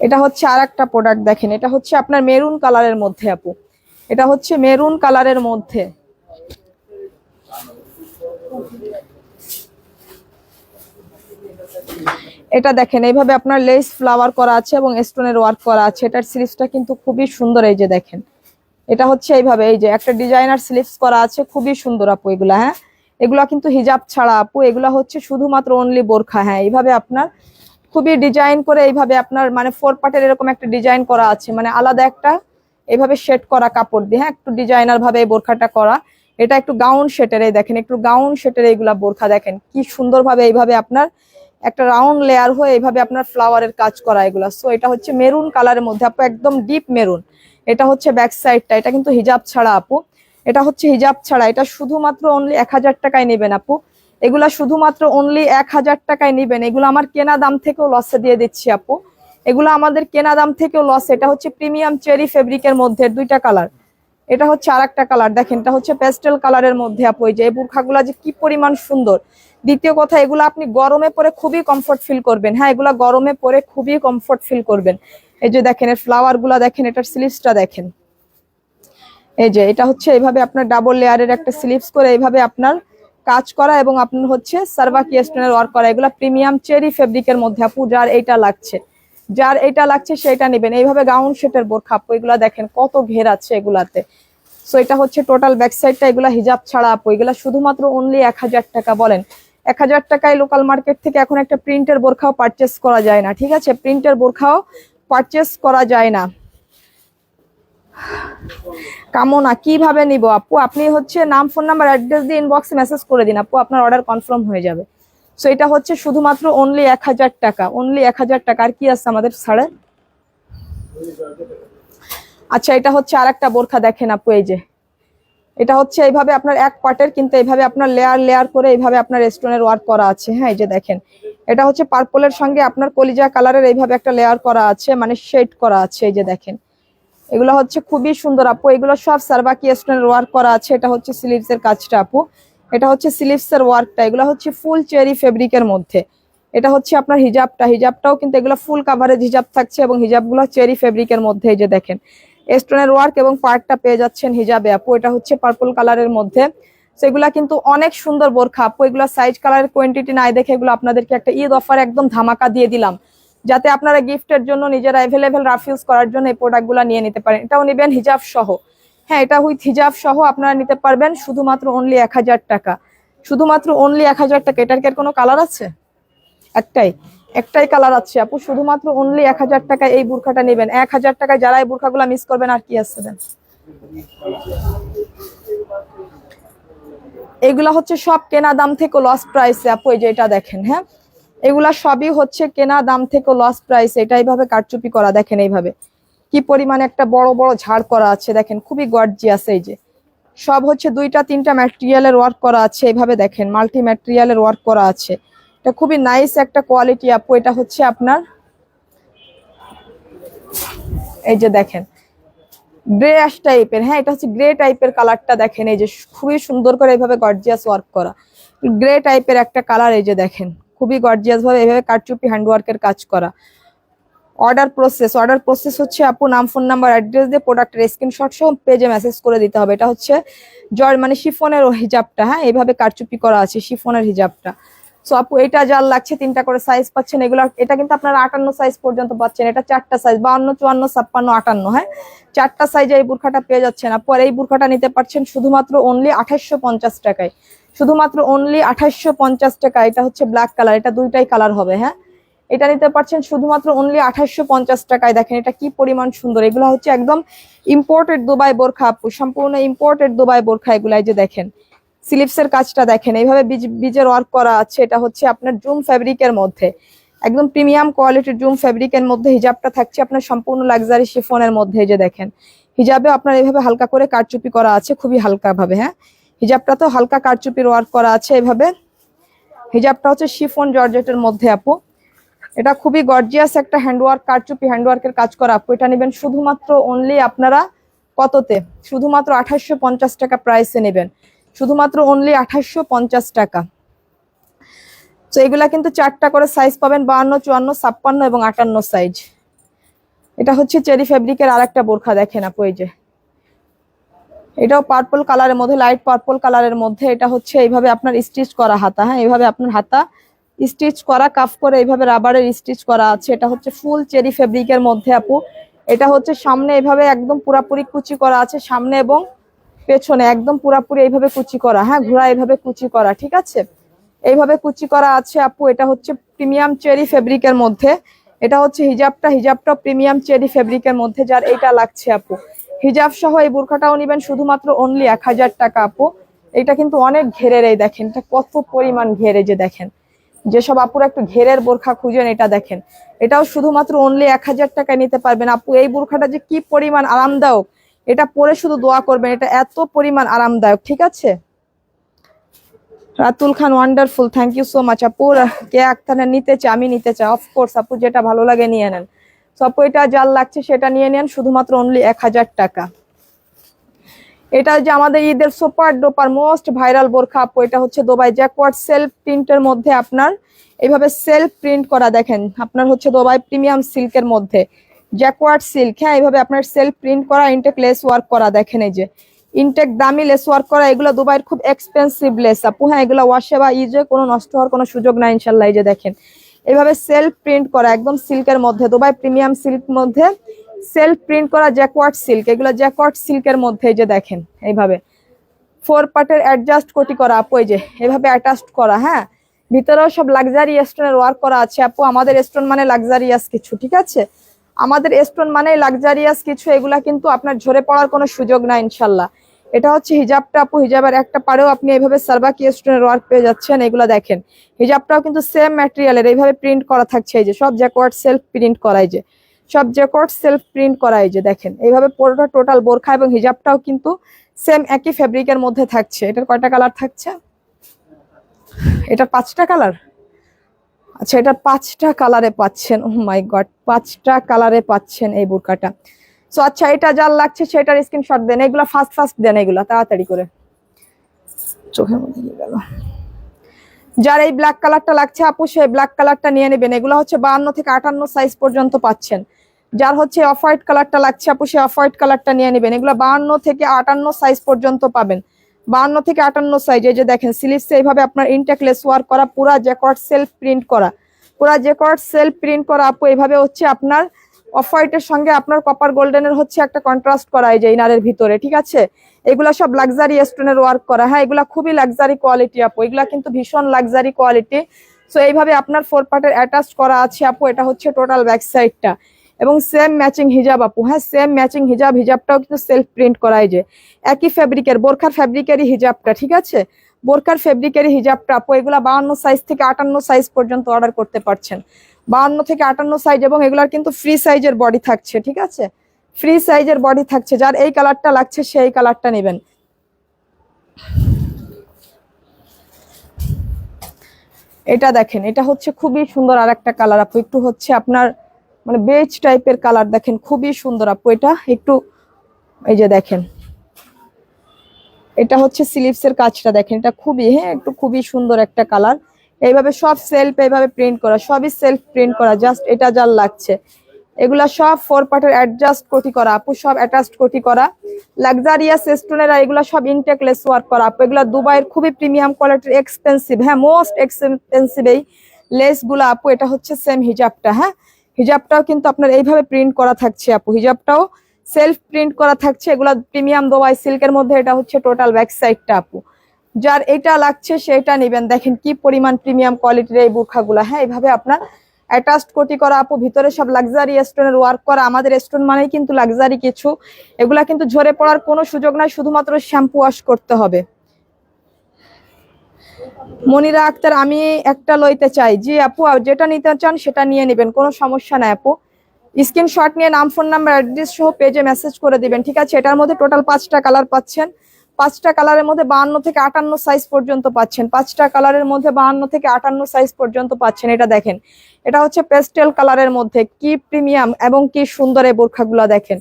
এটা হচ্ছে আর একটা প্রোডাক্ট দেখেন, এটা হচ্ছে আপনার মেরুন কালারের মধ্যে আপু, এটা হচ্ছে মেরুন কালারের মধ্যে। এটা দেখেন এইভাবে আপনার লেস ফ্লাওয়ার করা আছে এবং স্টোনের ওয়ার্ক করা আছে। এটার স্লিভসটা কিন্তু খুবই সুন্দর। এই যে দেখেন এটা হচ্ছে এইভাবে এই যে একটা ডিজাইনার স্লিভস করা আছে, খুবই সুন্দর আপু এগুলা। হ্যাঁ এগুলা কিন্তু হিজাব ছাড়া আপু, এগুলা হচ্ছে শুধুমাত্র অনলি বোরখা। হ্যাঁ এইভাবে আপনার খুবই ডিজাইন করে এইভাবে আপনার মানে 4 পার্টের এরকম একটা ডিজাইন করা আছে, মানে আলাদা একটা এইভাবে শেড করা কাপড় দিয়ে, হ্যাঁ একটু ডিজাইনার ভাবে এই বোরখাটা করা। এটা একটু গাউন শেটের, এই দেখেন একটু গাউন শেটের এইগুলা বোরখা। দেখেন কি সুন্দর ভাবে এইভাবে আপনার একটা রাউন্ড লেয়ার হয়ে এইভাবে আপনার ফ্লাওয়ারের কাজ করা এগুলা। সো এটা হচ্ছে মেরুন কালারের মধ্যে আপু, একদম ডিপ মেরুন। এটা হচ্ছে ব্যাক সাইডটা, এটা কিন্তু হিজাব ছাড়া আপু, এটা হচ্ছে হিজাব ছাড়া। এটা শুধুমাত্র অনলি 1000 টাকায় নেবেন আপু, এগুলা শুধুমাত্র অনলি 1000 টাকায় নেবেন। এগুলো আমার কেনা দাম থেকেও লসে দিয়ে দিচ্ছি আপু, এগুলো আমাদের কেনা দাম থেকেও লস। এটা হচ্ছে প্রিমিয়াম চেরি ফেব্রিকের মধ্যে, দুইটা কালার। এটা হচ্ছে আর একটা কালার দেখেন, এটা হচ্ছে পেস্টেল কালারের মধ্যে আপু। এই যে এই বোরখাগুলা যে কি পরিমাণ সুন্দর। দ্বিতীয় কথা, এগুলো আপনি গরমে পরে খুবই কমফোর্ট ফিল করবেন। হ্যাঁ এগুলা গরমে পরে খুবই কমফোর্ট ফিল করবেন। এই যে দেখেন এর ফ্লাওয়ার গুলা দেখেন, এটার স্লিভসটা দেখেন। এই যে এটা হচ্ছে এইভাবে আপনার ডাবল লেয়ারের একটা স্লিভস করে এইভাবে আপনার কাজ করা, এবং আপনার হচ্ছে সার্ভাকি স্টোনের ওয়ার্ক করা। এগুলা প্রিমিয়াম চেরি ফেব্রিকের মধ্যে আপু, যার এইটা লাগছে সেটা নেবেন। এইভাবে গাউন শেটের বোরখা আপু, এগুলা দেখেন কত ঘের আছে এগুলাতে। সো এটা হচ্ছে টোটাল ব্যাক সাইডটা, এগুলা হিজাব ছাড়া আপু, এগুলা শুধুমাত্র অনলি 1000 টাকা। বলেন 1000 টাকায় লোকাল মার্কেট থেকে এখন একটা প্রিন্টের বোরখাও পারচেস করা যায় না, ঠিক আছে, প্রিন্টের বোরখাও পারচেস করা যায় না। কামনা কিভাবে নিব আপু? আপনি হচ্ছে নাম, ফোন নাম্বার, অ্যাড্রেস দিয়ে ইনবক্সে মেসেজ করে দিন আপু, আপনার অর্ডার কনফার্ম হয়ে যাবে। সো এটা হচ্ছে শুধুমাত্র অনলি 1000 টাকা, অনলি 1000 টাকা। আর কি আছে আমাদের ছাড়ে? আচ্ছা এটা হচ্ছে আর একটা বোরখা দেখেন আপু, এই যে এটা হচ্ছে এইভাবে আপনার এক পার্টের, কিন্তু এইভাবে আপনার লেয়ার লেয়ার করে এইভাবে আপনার স্টোনের ওয়ার্ক করা আছে। হ্যাঁ এই যে দেখেন এটা হচ্ছে পার্পলের সঙ্গে আপনার কলিজা কালারের এইভাবে একটা লেয়ার করা আছে, মানে শেড করা আছে। এই যে দেখেন এগুলো হচ্ছে খুবই সুন্দর আপু, এগুলো সব সার্ভাকি স্টোনের ওয়ার্ক করা আছে। এটা হচ্ছে স্লিভস এর কাজটা আপু, এটা হচ্ছে স্লিভস এর ওয়ার্কটা। এগুলো হচ্ছে ফুল চেরি ফেব্রিকের মধ্যে, এটা হচ্ছে আপনার হিজাবটাও কিন্তু এগুলো ফুল কাভারেজ হিজাব থাকছে এবং হিজাবগুলো চেরি ফেব্রিকের মধ্যে। এই যে দেখেন স্টোনের ওয়ার্ক এবং পার্টটা পেয়ে যাচ্ছেন হিজাবে আপু। এটা হচ্ছে পার্পল কালারের মধ্যে। সেগুলা কিন্তু অনেক সুন্দর বোরখা আপু। এগুলো সাইজ কালারের কোয়ান্টিটি নাই দেখে এগুলো আপনাদেরকে একটা ঈদ অফার একদম ধামাকা দিয়ে দিলাম, যাতে আপনারা গিফটের জন্য নিজেরা অ্যাভেলেবেল রাফ ইউজ করার জন্য এই প্রোডাক্টগুলো নিয়ে নিতে পারেন। এটাও নেবেন হিজাব সহ। হ্যাঁ, এটা উইথ হিজাব সহ আপনারা নিতে পারবেন শুধুমাত্র অনলি 1000 টাকা। শুধুমাত্র অনলি 1000 টাকা। এটার কি আর কোনো কালার আছে? একটাই কালার আছে আপু। শুধুমাত্র অনলি 1000 টাকায় এই বুরখাটা নেবেন। 1000 টাকায় যারা এই বুরখাগুলো মিস করবেন আর কি আছে দেন। এগুলা হচ্ছে সব কেনা দাম থেকে লস প্রাইসে আপু। এই যে এটা দেখেন, হ্যাঁ এগুলা সবই হচ্ছে কেনা দাম থেকে লস প্রাইস। এটা এইভাবে কারচুপি করা দেখেন, এইভাবে কি পরিমাণে একটা বড় বড় ঝাড় করা আছে দেখেন, খুবই গর্জিয়াস। এই যে সব হচ্ছে 2-3টা ম্যাটেরিয়ালের ওয়ার্ক করা আছে, এইভাবে দেখেন মাল্টি ম্যাটেরিয়ালের ওয়ার্ক করা আছে। এটা খুবই নাইস একটা কোয়ালিটি আপু। এটা হচ্ছে আপনার এই যে দেখেন গ্রে অ্যাশ টাইপের। হ্যাঁ, এটা হচ্ছে গ্রে টাইপের কালারটা দেখেন। এই যে খুবই সুন্দর করে এইভাবে গর্জিয়াস ওয়ার্ক করা গ্রে টাইপের একটা কালার। এই যে দেখেন খুবই গর্জিয়াস ভাবে এইভাবে কারচুপি হ্যান্ডওয়ার্কের কাজ করা। অর্ডার প্রসেস হচ্ছে আপু নাম, ফোন নাম্বার, অ্যাড্রেস দিয়ে প্রোডাক্টের স্ক্রিনশট সহ পেজে মেসেজ করে দিতে হবে। এটা হচ্ছে মানে শিফনের হিজাবটা। হ্যাঁ, এইভাবে কারচুপি করা আছে শিফনের হিজাবটা। সো আপু এটা যার লাগছে 3টা করে সাইজ পাচ্ছেন। এগুলো এটা কিন্তু আপনারা 58 সাইজ পর্যন্ত পাচ্ছেন। এটা 4টা সাইজ 52, 54, 56, 58। হ্যাঁ, 4টা সাইজে এই বুরখাটা পেয়ে যাচ্ছেন আপু। আর এই বুরখাটা নিতে পারছেন শুধুমাত্র অনলি 2850 টাকায়। শুধুমাত্র অনলি 2850 টাকা। এটা হচ্ছে ব্ল্যাক কালার, এটা দুইটাই কালার হবে। হ্যাঁ, এটা নিতে পারছেন শুধুমাত্র অনলি 2850 টাকায়। দেখেন এটা কি পরিমাণ সুন্দর। এগুলো হচ্ছে একদম ইম্পোর্টেড দুবাই বোরখা আপু, সম্পূর্ণ ইম্পোর্টেড দুবাই বোরখা এগুলো। এই যে দেখেন স্লিপসের কাজটা দেখেন, এইভাবে বীজের ওয়ার্ক করা আছে। এটা হচ্ছে আপনার জুম ফ্যাব্রিকের মধ্যে, একদম প্রিমিয়াম কোয়ালিটির জুম ফ্যাব্রিকের মধ্যে হিজাবটা থাকছে আপনার সম্পূর্ণ লাক্সারি শিফনের মধ্যে। এই যে দেখেন হিজাবে আপনার এইভাবে হালকা করে কারচুপি করা আছে, খুবই হালকা ভাবে। হ্যাঁ, হিজাবটা তো হালকা কারচুপির ওয়ার্ক করা আছে এইভাবে। হিজাবটা হচ্ছে শিফন জর্জেটের মধ্যে আপু। এটা খুবই গর্জিয়াস একটা হ্যান্ডওয়ার্ক, কারচুপি হ্যান্ডওয়ার্কের কাজ করা আপু। এটা নেবেন শুধুমাত্র অনলি আপনারা কততে? শুধুমাত্র 2850 টাকা প্রাইসে নেবেন। শুধুমাত্র অনলি 2850 টাকা। তো এগুলা কিন্তু 4টা করে সাইজ পাবেন, 52, 54, 56 এবং 58 সাইজ। এটা হচ্ছে চেরি ফেব্রিকের আরেকটা বোরখা দেখেন আপু। এই যে এটাও পার্পল কালারের মধ্যে, লাইট পার্পল কালারের মধ্যে। এটা হচ্ছে এইভাবে আপনার স্টিচ করা হাতা। হ্যাঁ, এইভাবে আপনার হাতা স্টিচ করা, কাফ করে এইভাবে রাবারের স্টিচ করা আছে। এটা হচ্ছে ফুল চেরি ফেব্রিকের মধ্যে আপু। এটা হচ্ছে সামনে এইভাবে একদম পুরাপুরি কুচি করা আছে, সামনে এবং পেছনে একদম পুরাপুরি এইভাবে কুচি করা। হ্যাঁ, ঘোড়া এইভাবে কুচি করা, ঠিক আছে, এইভাবে কুচি করা আছে আপু। এটা হচ্ছে প্রিমিয়াম চেরি ফেব্রিকের মধ্যে। এটা হচ্ছে হিজাবটা প্রিমিয়াম চেরি ফেব্রিকের মধ্যে। যার এইটা লাগছে আপু হিজাব সহ এই বোরখাটাও নেবেন শুধুমাত্র অনলি 1000 টাকা আপু। এটা কিন্তু অনেক ঘেরের। এই দেখেন এটা কত পরিমাণ ঘেরে। যে দেখেন যেসব আপুরা একটু ঘেরের বোরখা খুঁজেন, এটা দেখেন এটাও শুধুমাত্র অনলি 1000 টাকায় নিতে পারবেন আপু। এই বোরখাটা যে কি পরিমাণ আরামদায়ক, এটা পরে শুধু দোয়া করবেন, এটা এত পরিমাণ আরামদায়ক। ঠিক আছে, Ratul Khan wonderful, thank you so much আপু। কে আক্তার নিতে চাই? আমি নিতে চাই, অফকোর্স আপু, যেটা ভালো লাগে নিয়ে নেন। তো আপু এটা যার লাগছে সেটা নিয়ে নেন শুধুমাত্র অনলি 1000 টাকা। এটা যে আমাদের ঈদের সুপার ডুপার মোস্ট ভাইরাল বোরখা আপু। এটা হচ্ছে দুবাই জ্যাকওয়ার্ড সেলফ প্রিন্টের মধ্যে আপনার এইভাবে সেলফ প্রিন্ট করা। দেখেন আপনার হচ্ছে দুবাই প্রিমিয়াম সিল্কের মধ্যে জ্যাকওয়ার্ড সিল্ক। হ্যাঁ, এইভাবে আপনার সেলফ প্রিন্ট করা, ইনটেক লেস ওয়ার্ক করা। দেখেন এই যে ইনটেক দামি লেস ওয়ার্ক করা। এগুলো দুবাইয়ের খুব এক্সপেন্সিভ লেস আপু। হ্যাঁ, এগুলো ওয়াশে বা ইউজে কোনো নষ্ট হওয়ার কোনো সুযোগ নাই ইনশাল্লাহ। এই যে দেখেন এইভাবে সেলফ প্রিন্ট করা একদম সিল্কের মধ্যে, দুবাই প্রিমিয়াম সিল্ক মধ্যে সেলফ প্রিন্ট করা জ্যাকওয়ার্ড সিল্ক। এগুলো জ্যাকওয়ার্ড সিল্কের মধ্যে। এই যে দেখেন এইভাবে 4 পার্টের অ্যাডজাস্ট কোটি করা আপু। এই যে এইভাবে অ্যাটাচড করা। হ্যাঁ, ভিতরেও সব লাক্সারি স্টোনের ওয়ার্ক করা আছে আপু। আমাদের স্টোন মানে লাক্সারিয়াস কিছু, ঠিক আছে, আমাদের স্টোন মানে লাক্সারিয়াস কিছু। এগুলা কিন্তু আপনার ঝরে পড়ার কোনো সুযোগ নাই ইনশাল্লাহ। এটা হচ্ছে হিজাবটা আপু। হিজাবের একটা পাড়েও আপনি এইভাবে সার্বাকি স্টোনের ওয়ার্ক পেয়ে যাচ্ছেন। এগুলো দেখেন হিজাবটাও কিন্তু সেম ম্যাটেরিয়ালের এইভাবে প্রিন্ট করা থাকছে। এই যে সব জ্যাকওয়ার্ড সেলফ প্রিন্ট করাই, যে সব জ্যাকওয়ার্ড সেলফ প্রিন্ট করাই। যে দেখেন এইভাবে পুরোটা টোটাল বোরখা এবং হিজাবটাও কিন্তু সেম একই ফেব্রিকের মধ্যে থাকছে। এটার কয়টা কালার থাকছে? এটার 5টা কালার। আচ্ছা, এটা 5টা কালারে পাচ্ছেন। ও মাই গড, 5টা কালারে পাচ্ছেন এই বোরকাটা। সো আচ্ছা, এটা যার লাগছে সেটার স্ক্রিনশট দেন। এগুলা ফাস্ট দেন, এগুলা তাড়াতাড়ি করে, চোখের মধ্যে গেল। যার এই ব্ল্যাক কালারটা লাগছে আপু সেই ব্ল্যাক কালারটা নিয়ে নেবেন। এগুলো হচ্ছে 52 থেকে 58 সাইজ পর্যন্ত পাচ্ছেন। যার হচ্ছে অফ হোয়াইট কালারটা লাগছে আপু সেই অফ হোয়াইট কালারটা নিয়ে নেবেন। এগুলো 52 থেকে 58 সাইজ পর্যন্ত পাবেন। 52 থেকে 58 সাইজ। এই যে দেখেন স্লিভসে এইভাবে আপনার ইনটেক লেস ওয়ার্ক করা, পুরা জ্যাকওয়ার্ড সেলফ প্রিন্ট করা, পুরা জ্যাকওয়ার্ড সেলফ প্রিন্ট করা আপু। এইভাবে হচ্ছে আপনার অফ হোয়াইটের সঙ্গে আপনার কপার গোল্ডেনের হচ্ছে একটা কন্ট্রাস্ট করা এই যে ইনারের ভিতরে, ঠিক আছে। এগুলা সব লাক্সারি স্টোনের ওয়ার্ক করা। হ্যাঁ, এগুলা খুবই লাক্সারি কোয়ালিটি আপু, এগুলা কিন্তু ভীষণ লাক্সারি কোয়ালিটি। সো এইভাবে আপনার 4 পার্টের অ্যাটাচ করা আছে আপু। এটা হচ্ছে টোটাল ব্যাক সাইডটা এবং সেম ম্যাচিং হিজাব আপু। হ্যাঁ, সেম ম্যাচিং হিজাব, হিজাবটাও কিন্তু সেলফ প্রিন্ট করা এই যে একই ফেব্রিকের, বোরখার ফেব্রিকেরই হিজাবটা, ঠিক আছে। বোরখার ফেব্রিকেরই হিজাবটা আপু। এগুলা 52 সাইজ থেকে 58 সাইজ পর্যন্ত অর্ডার করতে পারছেন। 52 থেকে 58 সাইজ এবং এগুলার কিন্তু ফ্রি সাইজের বডি থাকছে, ঠিক আছে। ফ্রি সাইজের বডি থাকছে। যার এই কালারটা লাগছে সেই কালারটা নেবেন। এটা দেখেন, এটা হচ্ছে খুবই সুন্দর আর একটা কালার আপু। একটু হচ্ছে আপনার মানে বেজ টাইপের কালার, দেখেন খুবই সুন্দর আপু। এটা একটু এই যে দেখেন, এটা হচ্ছে স্লিভসের কাজটা দেখেন, এটা খুবই একটু খুবই সুন্দর একটা কালার। এইভাবে সব সেলফ এইভাবে প্রিন্ট করা, সবই সেলফ প্রিন্ট করা। জাস্ট এটা যার লাগছে এগুলা সব 4 পার্টের অ্যাডজাস্ট কোটি করা আপু, সব অ্যাটাচড কোটি করা লাক্সারিয়াস স্টোনের। এগুলা সব ইনটেক লেস ওয়ার্ক করা আপু। এগুলা দুবাইয়ের খুবই প্রিমিয়াম কোয়ালিটির এক্সপেন্সিভ, হ্যাঁ মোস্ট এক্সপেন্সিভ এই লেস গুলা আপু। এটা হচ্ছে সেম হিজাবটা। হ্যাঁ, হিজাবটাও কিন্তু আপনার এইভাবে প্রিন্ট করা থাকছে আপু, হিজাবটাও সেলফ প্রিন্ট করা থাকছে। এগুলা প্রিমিয়াম দুবাই সিল্কের মধ্যে। এটা হচ্ছে টোটাল ব্যাক সাইডটা আপু। যার এটা লাগছে সেটা নেবেন। দেখেন কি পরিমাণ প্রিমিয়াম কোয়ালিটির এই বোরখাগুলা। হ্যাঁ, এইভাবে আপনার অ্যাটাচড কোটি করা আপু, ভিতরে সব লাক্সারি স্টোনের ওয়ার্ক করা। আমাদের স্টোন মানেই কিন্তু লাক্সারি কিছু। এগুলা কিন্তু ঝরে পড়ার কোনো সুযোগ নাই, শুধুমাত্র শ্যাম্পু ওয়াশ করতে হবে। মনিরা আক্তার, আমি একটা লইতে চাই। জি আপু, যেটা নিতে চান সেটা নিয়ে নেবেন, কোনো সমস্যা নাই আপু। স্ক্রিনশট নিয়ে নাম, ফোন নাম্বার, অ্যাড্রেস সহ পেজে মেসেজ করে দিবেন, ঠিক আছে। এটার মধ্যে টোটাল 5টা কালার পাচ্ছেন। 5টা কালারের মধ্যে 52 থেকে 58 সাইজ পর্যন্ত পাচ্ছেন। 5টা কালারের মধ্যে 52 থেকে 58 সাইজ পর্যন্ত পাচ্ছেন। এটা দেখেন, এটা হচ্ছে পেস্টেল কালারের মধ্যে, কি প্রিমিয়াম এবং কি সুন্দর এই বোরখাগুলো দেখেন।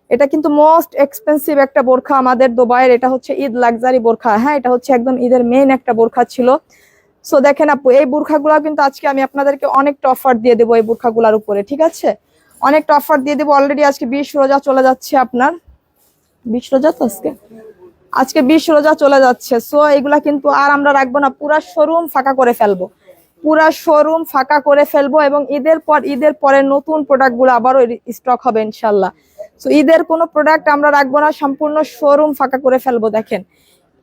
এটা কিন্তু মোস্ট এক্সপেন্সিভ একটা বোরখা আমাদের দুবাইয়ের। এটা হচ্ছে ঈদ লাক্সারি বোরখা। হ্যাঁ, এটা হচ্ছে একদম ঈদের মেইন একটা বোরখা ছিল। সো দেখেন আপু, এই বোরখাগুলো কিন্তু আজকে আমি আপনাদেরকে অনেকটা অফার দিয়ে দেবো এই বোরখাগুলোর উপরে, ঠিক আছে। অনেকটা অফার দিয়ে দেবো। অলরেডি আজকে 20 রোজা চলে যাচ্ছে আপনার, 20 রোজা তো আজকে 20 রোজা চলে যাচ্ছে। সো এগুলা কিন্তু আর আমরা রাখবো না, পুরা শোরুম ফাঁকা করে ফেলবো, পুরা শোরুম ফাঁকা করে ফেলবো। এবং ঈদের পরে নতুন প্রোডাক্ট গুলো আবারও স্টক হবে ইনশাল্লাহ। সো ঈদের কোনো প্রোডাক্ট আমরা রাখবো না, সম্পূর্ণ শোরুম ফাঁকা করে ফেলবো। দেখেন